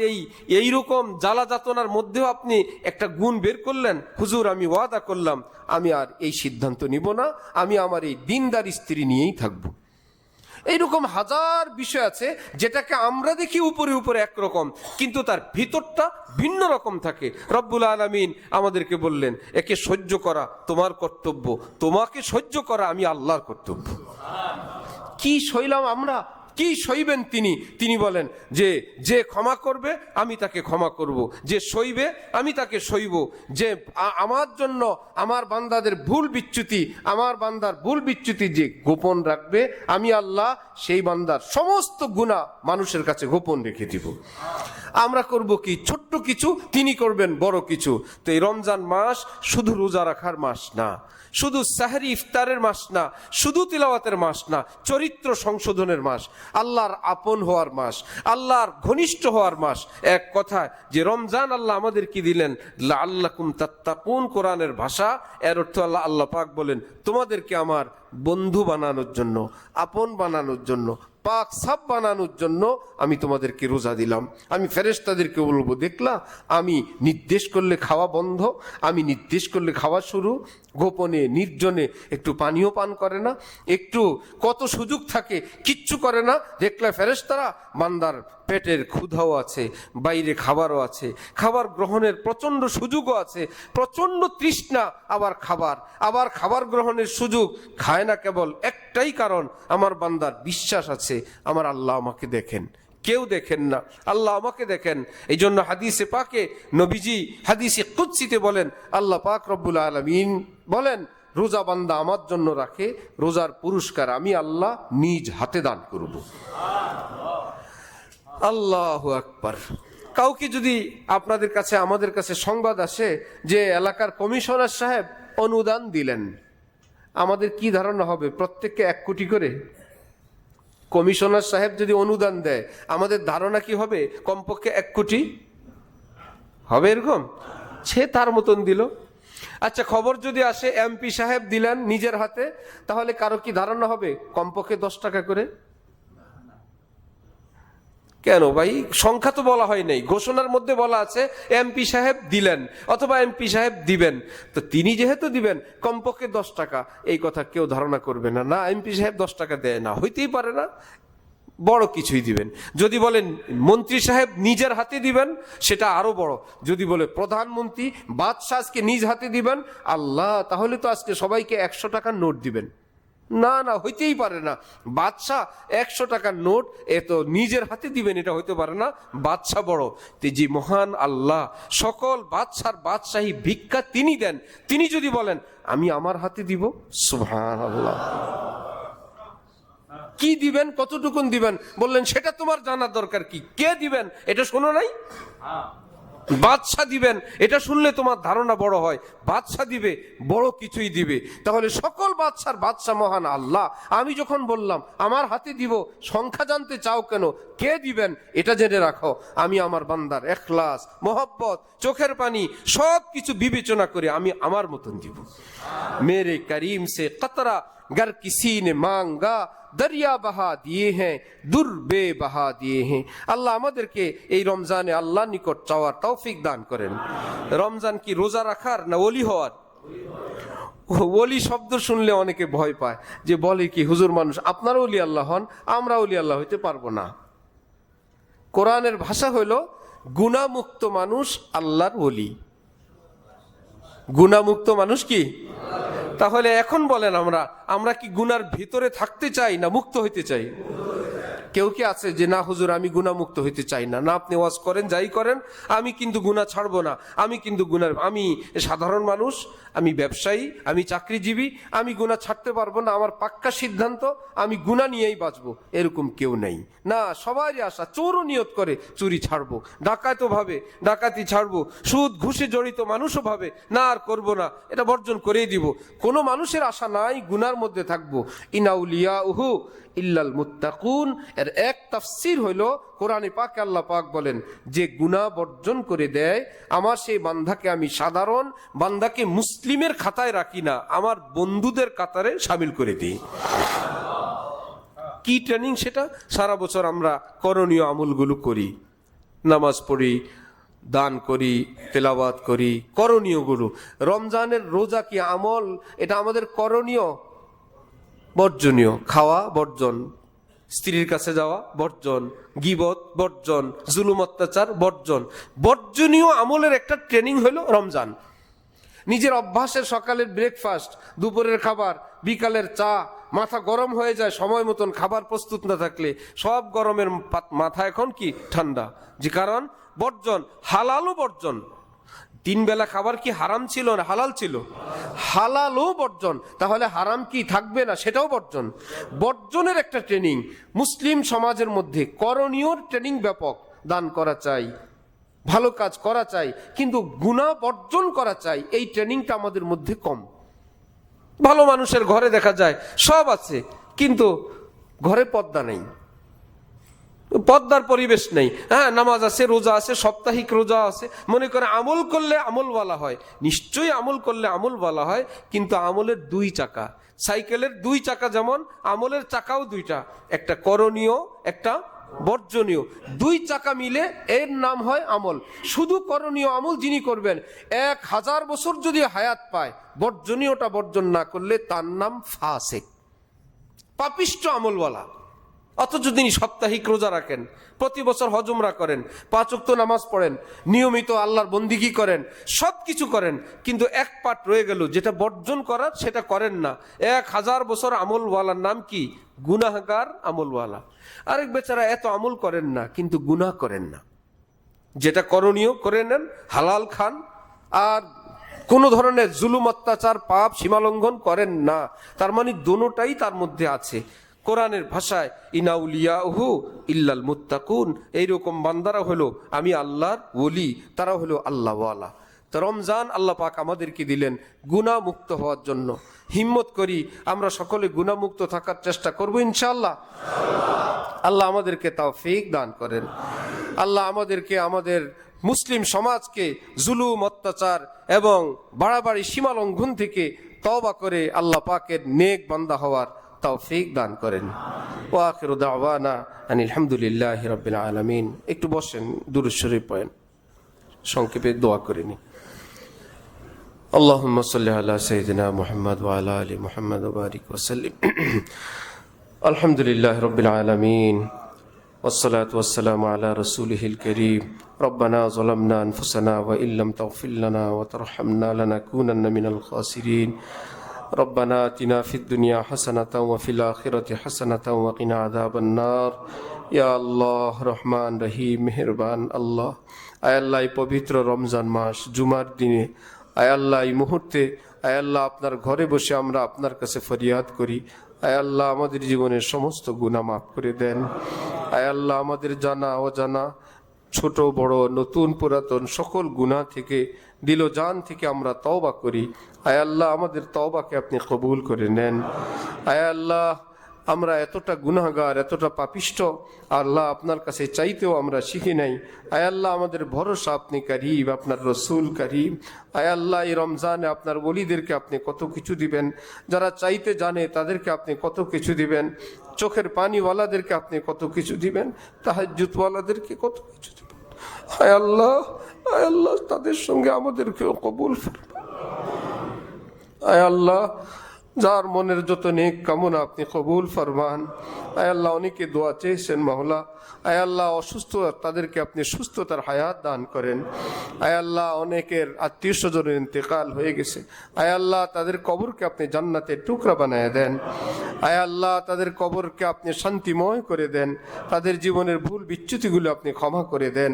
এইরকম জ্বালা যাতনার মধ্যেও আপনি একটা গুণ বের করলেন। হুজুর, আমি ওয়াদা করলাম আমি আর এই সিদ্ধান্ত নিব না, আমি আমার এই দিনদার স্ত্রী নিয়েই থাকব। এইরকম হাজার বিষয় আছে যেটাকে আমরা দেখি উপরে উপরে একরকম, কিন্তু তার ভিতরটা ভিন্ন রকম থাকে। রব্বুল আলামিন আমাদেরকে বললেন, একে সহ্য করা তোমার কর্তব্য, তোমাকে সহ্য করা আমি আল্লাহর কর্তব্য। কি সইলাম আমরা, কি সইবেন তিনি? তিনি বলেন যে যে ক্ষমা করবে আমি তাকে ক্ষমা করব, যে সইবে আমি তাকে সইব, যে আমার জন্য আমার বান্দাদের ভুল বিচ্যুতি, আমার বান্দার ভুল বিচ্যুতি যে গোপন রাখবে, আমি আল্লাহ সেই বান্দার সমস্ত গুনাহ মানুষের কাছে গোপন রেখে দিব। আমরা করব কি? ছোট্ট কিছু, তিনি করবেন বড় কিছু। তো এই রমজান মাস শুধু রোজা রাখার মাস না, শুধু সাহরি ইফতারের মাস না, শুধু তিলাওয়াতের মাস না, চরিত্র সংশোধনের মাস, আল্লাহর আপন হওয়ার মাস, আল্লাহর ঘনিষ্ঠ হওয়ার মাস। এক কথায় যে রমজান আল্লাহ আমাদের কি দিলেন? লাআল্লাকুম তাত্তাকুন, কোরআনের ভাষা। এর অর্থ আল্লাহ পাক বলেন, তোমাদেরকে আমার বন্ধু বানানোর জন্য, আপন বানানোর জন্য, পাক সাব বানানোর জন্য আমি তোমাদেরকে রোজা দিলাম। আমি ফেরেশতাদেরকে বলবো, দেখলা আমি নির্দেশ করলে খাওয়া বন্ধ, আমি নির্দেশ করলে খাওয়া শুরু। গোপনে নির্জনে একটু পানীয় পান করে না, একটু কত সুযোগ থাকে কিচ্ছু করে না। দেখলে ফেরেশতারা বান্দার পেটের ক্ষুধাও আছে, বাইরে খাবারও আছে, খাবার গ্রহণের প্রচণ্ড সুযোগও আছে, প্রচণ্ড তৃষ্ণা, আবার খাবার গ্রহণের সুযোগ। খায় না কেবল একটাই কারণ, আমার বান্দার বিশ্বাস আছে আমার আল্লাহ আমাকে দেখেন, কেউ দেখেন না, আল্লাহ আমাকে দেখেন। এই জন্য হাদিসে পাকে নবীজি হাদিসে কুদসিতে বলেন, আল্লাহ পাক রব্বুল আলামিন বলেন, রোজা বান্দা আমার জন্য রাখে, রোজার পুরস্কার আমি আল্লাহ নিজ হাতে দান করব। আল্লাহু আকবার। কাউকে যদি আপনাদের কাছে, আমাদের কাছে সংবাদ আসে যে এলাকার কমিশনার সাহেব অনুদান দিলেন, আমাদের কি ধারণা হবে? প্রত্যেককে 1 কোটি করে। কমিশনার সাহেব যদি অনুদান দেয়, আমাদের ধারণা কি হবে? কমপক্ষে 1 কোটি হবে, এরকম। সে তার মতন দিল। আচ্ছা, খবর যদি আসে এমপি সাহেব দিলেন নিজের হাতে, তাহলে কারো কি ধারণা হবে? কমপক্ষে 10 টাকা করে। কেন ভাই? সংখ্যা তো বলা হয় নাই, ঘোষণার মধ্যে বলা আছে এমপি সাহেব দিলেন অথবা এমপি সাহেব দিবেন। তো তিনি যেহেতু দিবেন, কমপক্ষে 10 টাকা, এই কথা কেউ ধারণা করবে না। না, এমপি সাহেব 10 টাকা দেয় না, হইতেই পারে না, বড় কিছুই দিবেন। যদি বলেন মন্ত্রী সাহেব নিজের হাতে দিবেন, সেটা আরো বড়। যদি বলে প্রধানমন্ত্রী বাদশাহ আজকে নিজ হাতে দিবেন, আল্লাহ, তাহলে তো আজকে সবাইকে 100 টাকার নোট দিবেন। না না, হইতেই পারে না। বাদশাহ 100 টাকার নোট এত নিজের হাতে দিবেন, এটা হইতে পারে না। বাদশাহ বড়। যে মহান আল্লাহ, সকল বাদশার বাদশাহী ভিক্ষা তিনি দেন, তিনি যদি বলেন আমি আমার হাতে দিব, সুবহানাল্লাহ। কি দিবেন, কতটুকুন দিবেন বললেন, সেটা তোমার জানার দরকার কি? কে দিবেন এটা শোনো নাই? বাদশাহ দিবেন, এটা শুনলে তোমার ধারণা বড় হয়। বাদশাহ দিবে, বড় কিছুই দিবে। তাহলে সকল বাদশার বাদশাহ মহান আল্লাহ। আমি যখন বললাম আমার হাতে দিব, সংখ্যা জানতে চাও কেন? কে দিবেন এটা জেনে রাখো, আমি আমার বান্দার ইখলাস, মোহব্বত, চোখের পানি সব কিছু বিবেচনা করে আমি আমার মতন দিব। মেরে করিম সে কতরা गर किसी ने मांगा दरिया बहा दिए हैं दूर बेबहा दिए हैं। আল্লাহ আমাদেরকে এই রমজানে আল্লাহ নিকট চাওয়ার তৌফিক দান করেন। রমজান কি রোজা রাখার না ওলি হওয়ার? ওলি শব্দ শুনলে অনেকে ভয় পায়, যে বলে কি হুজুর মানুষ আপনারা ওলি আল্লাহ হন, আমরা ওলি আল্লাহ হইতে পারবো না। কোরআনের ভাষা হইল গুনাহমুক্ত মানুষ আল্লাহর ওলি। গুনাহমুক্ত মানুষ কি? তাহলে এখন বলেন, আমরা কি গুনার ভিতরে থাকতে চাই না মুক্ত হইতে চাই? কেউ কি আছে যে না হুজুর আমি গুনাহমুক্ত হইতে চাই না? না, আপনি ওয়াজ করেন, যাই করেন, আমি কিন্তু গুনাহ ছাড়বো না। আমি কিন্তু আমি সাধারণ মানুষ, আমি ব্যবসায়ী, আমি চাকরিজীবী, আমি গুনাহ ছাড়তে পারবো না। আমার পাক্কা সিদ্ধান্ত আমি গুনাহ নিয়েই বাঁচবো, এরকম কেউ নেই। না, সবারই আশা, চোরও নিয়ত করে চুরি ছাড়বো, ডাকাতও ভাবে ডাকাতি ছাড়বো, সুদ ঘুষে জড়িত মানুষও ভাবে না আর করবো না, এটা বর্জন করেই দিব। কোনো মানুষের আশা নাই গুনার মধ্যে থাকবো। ইনাউলিয়াউহু ইল্লাল মুত্তাকুন। এর এক তাফসীর হইল, কোরআনে পাকে আল্লাহ পাক বলেন, যে গুনাহ বর্জন করে দেয় আমার সেই বান্দাকে আমি সাধারণ বান্দাকে মুসলিমের খাতায় রাখি না, আমার বন্ধুদের কাতারে শামিল করে দিই। কি ট্রেনিং সেটা? সারা বছর আমরা করণীয় আমলগুলো করি, নামাজ পড়ি, দান করি, তেলাওয়াত করি, করণীয়গুলো। রমজানের রোজা কি আমল? এটা আমাদের করণীয়, বর্জনীয়। খাওয়া বর্জন, স্ত্রীর কাছে যাওয়া বর্জন, গীবত বর্জন, জুলুম অত্যাচার বর্জন। বর্জনীয় আমলের একটা ট্রেনিং হলো রমজান। নিজের অভ্যাসের সকালের ব্রেকফাস্ট, দুপুরের খাবার, বিকালের চা, মাথা গরম হয়ে যায় সময় মতন খাবার প্রস্তুত না থাকলে, সব গরমের মাথা এখন কি ঠান্ডা, যে কারণ বর্জন, হালালও বর্জন। 3 বেলা খাবার কি হারাম ছিল না হালাল ছিল? হালালও বর্জন, তাহলে হারাম কি থাকবে না? সেটাও বর্জন। বর্জনের একটা ট্রেনিং মুসলিম সমাজের মধ্যে, করণীয় ট্রেনিং ব্যাপক। দান করা চাই, ভালো কাজ করা চাই, কিন্তু গুনাহ বর্জন করা চাই, এই ট্রেনিংটা আমাদের মধ্যে কম। ভালো মানুষের ঘরে দেখা যায় সব আছে, কিন্তু ঘরে পর্দা নেই, পর্দার পরিবেশ নেই। হ্যাঁ, নামাজ আছে, রোজা আছে, সাপ্তাহিক রোজা আছে, মনে করে আমল করলে আমলওয়ালা হয়। নিশ্চয়ই আমল করলে আমলওয়ালা হয়, কিন্তু আমলের 2 চাকা। সাইকেলের 2 চাকা যেমন, আমলের চাকাও 2টা, একটা করণীয়, একটা বর্জনীয়। 2 চাকা মিলে এর নাম হয় আমল। শুধু করণীয় আমল যিনি করবেন, 1000 বছর যদি হায়াত পায়, বর্জনীয়টা বর্জন না করলে তার নাম ফাসিক, পাপিষ্ট আমলওয়ালা। অথচ তিনি সাপ্তাহিক রোজা রাখেন, প্রতি বছর হজ উমরা করেন, 5 ওয়াক্ত নামাজ পড়েন, নিয়মিত আল্লাহর বন্দিগি করেন, সব কিছু করেন, কিন্তু এক পার্ট রয়ে গেল, যেটা বর্জন করার সেটা করেন না। 1000 বছর আমলওয়ালার নাম কি? গুনাহগার আমলওয়ালা। আরেক বেচারা এত আমল করেন না, কিন্তু গুনাহ করেন না। যেটা করণীয় করে নেন, হালাল খান, আর কোন ধরনের জুলুম অত্যাচার পাপ সীমালঙ্ঘন করেন না। তার মানে দোনোটাই তার মধ্যে আছে। কোরআনের ভাষায় ইনাউলিয়াহু ইল্লাল মুত্তাকুন, এইরকম বান্দারা হলো আমি আল্লাহর ওলি, তারা হলো আল্লাহওয়ালা। তো রমজান আল্লাহ পাক আমাদেরকে দিলেন গুনাহ মুক্ত হওয়ার জন্য। হিম্মত করি আমরা সকলে গুনাহ মুক্ত থাকার চেষ্টা করব ইনশাআল্লাহ। আল্লাহ আমাদেরকে তৌফিক দান করেন। আল্লাহ আমাদেরকে, আমাদের মুসলিম সমাজকে জুলুম অত্যাচার এবং বাড়াবাড়ি সীমালঙ্ঘন থেকে তওবা করে আল্লাহ পাকের নেক বান্দা হওয়ার তৌফিক দান করেন। ওয়া আখিরু দাওয়ানা আনিল হামদুলিল্লাহি রাব্বিল আলামিন। একটু বসেন, দুরূদ শরীফ পড়েন, সংক্ষেপে দোয়া করে নিন। আল্লাহুম্মা সাল্লি আলা সাইয়্যিদিনা মুহাম্মদ ওয়া আলা আলি মুহাম্মদ ওয়া বারিক ওয়া সাল্লিম। আলহামদুলিল্লাহি রাব্বিল আলামিন والصلاة والسلام على رسوله الكريم. ربنا ظلمنا أنفسنا وإن لم تغفر لنا وترحمنا لنكونن من الخاسرين. ربنا آتنا في الدنيا حسنة وفي الآخرة حسنة وقنا عذاب النار. يا الله رحمن رحيم মেহেরবান আল্লাহ, আয় আল্লাহ এই পবিত্র রমজান মাস জুমার দিনে, আয় আল্লাহ এই মুহূর্তে, আয় আল্লাহ আপনার ঘরে বসে আমরা আপনার কাছে ফরিয়াদ করি, আয় আল্লাহ আমাদের জীবনের সমস্ত গুনাহ মাফ করে দেন। আয় আল্লাহ আমাদের জানা অজানা, ছোট বড়, নতুন পুরাতন সকল গুনাহ থেকে, দিল জান থেকে আমরা তওবা করি। আয় আল্লাহ আমাদের তওবাকে আপনি কবুল করে নেন। আয় আল্লাহ আমরা এতটা গুনাহগার, এতটা পাপিষ্ট, আল্লাহ আপনার কাছে চাইতেও আমরা শিখি নাই। আয় আল্লাহ আমাদের ভরসা আপনি কারীম, আপনার রসুল কারীম। আয় আল্লাহ এই রমজানে আপনার ওলিদেরকে আপনি কত কিছু দিবেন, যারা চাইতে জানে তাদেরকে আপনি কত কিছু দিবেন, চোখের পানিওয়ালাদেরকে আপনি কত কিছু দিবেন, তাহাজ্জুদওয়ালাদেরকে কত কিছু দিবেন। আয় আল্লাহ, আয় আল্লাহ তাদের সঙ্গে আমাদেরকেও কবুল করবেন। আয় আল্লাহ যার মনের যত নেক কামনা আপনি কবুল ফরমান। আয় আল্লাহ অনেকে দোয়া চেয়েছেন মাওলা, আয় আল্লাহ অসুস্থ তাদেরকে আপনি সুস্থতার হায়াত দান করেন। আয় আল্লাহ অনেকের আত্মীয় স্বজনের ইন্তেকাল হয়ে গেছে, আয় আল্লাহ তাদের কবরকে আপনি জান্নাতের টুকরা বানায় দেন। আয় আল্লাহ তাদের কবরকে আপনি শান্তিময় করে দেন, তাদের জীবনের ভুল বিচ্যুতিগুলো আপনি ক্ষমা করে দেন।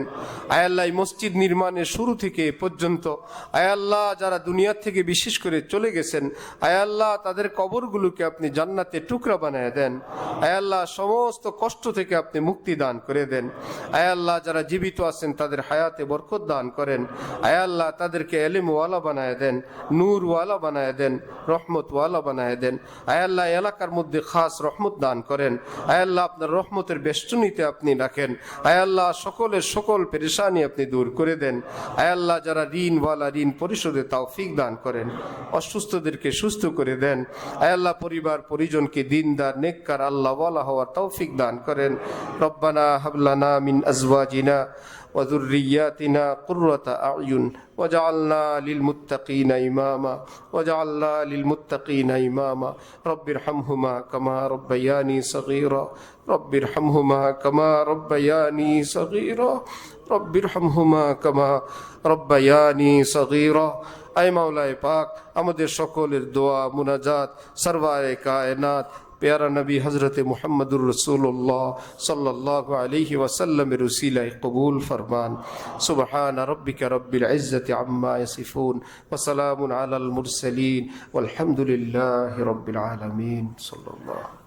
আয় আল্লাহ এই মসজিদ নির্মাণের শুরু থেকে এ পর্যন্ত, আয় আল্লাহ যারা দুনিয়া থেকে বিশেষ করে চলে গেছেন, আয় আল্লাহ তাদের কবরগুলোকে আপনি জান্নাতের টুকরা বানায় দেন। আয় আল্লাহ সমস্ত কষ্ট থেকে আপনি মুক্তি দান করে দেন। আয় আল্লাহ যারা জীবিত আছেন তাদের হায়াতে বরকত দান করেন। আয় আল্লাহ তাদেরকে এলিমওয়ালা বানায় দেন, নূরওয়ালা বানায় দেন, রহমতওয়ালা বানায় দেন। আয় আল্লাহ এলাকার মধ্যে খাস রহমত দান করেন। আয় আল্লাহ আপনার রহমতের বেষ্টনীতে আপনি রাখেন। আয় আল্লাহ সকলের সকল পেরেশানি আপনি দূর করে দেন। আয় আল্লাহ যারা ঋণওয়ালা ঋণ পরিশোধে তৌফিক দান করেন, অসুস্থদেরকে সুস্থ করে দেন। আয় আল্লাহ পরিবার পরিজনকে দিনদার নেককার আল্লাহওয়ালা হওয়ার তৌফিক দান করেন। রব্বানা হাব লানা মিন আজওয়াজিনা وذرياتنا قرة أعين وجعلنا للمتقين إماما رب ارحمهما كما ربياني صغيرا رب ارحمهما كما ربياني صغيرا رب ارحمهما كما ربياني صغيرا اے مولا پاک আমাদের সকলের দোয়া মুনাজাত সরওয়ারে কায়নাত প্যারা নবী হযরত মুহাম্মদুর রাসূলুল্লাহ সাল্লাল্লাহু আলাইহি ওয়াসাল্লামের উসিলায় কবুল ফরমান সুবহান রাব্বিকা রাব্বিল ইজ্জাতি আম্মা ইয়াসিফুন ওয়া সালামুন আলাল মুরসালিন ওয়াল হামদুলিল্লাহি রাব্বিল আলামিন সাল্লাল্লাহু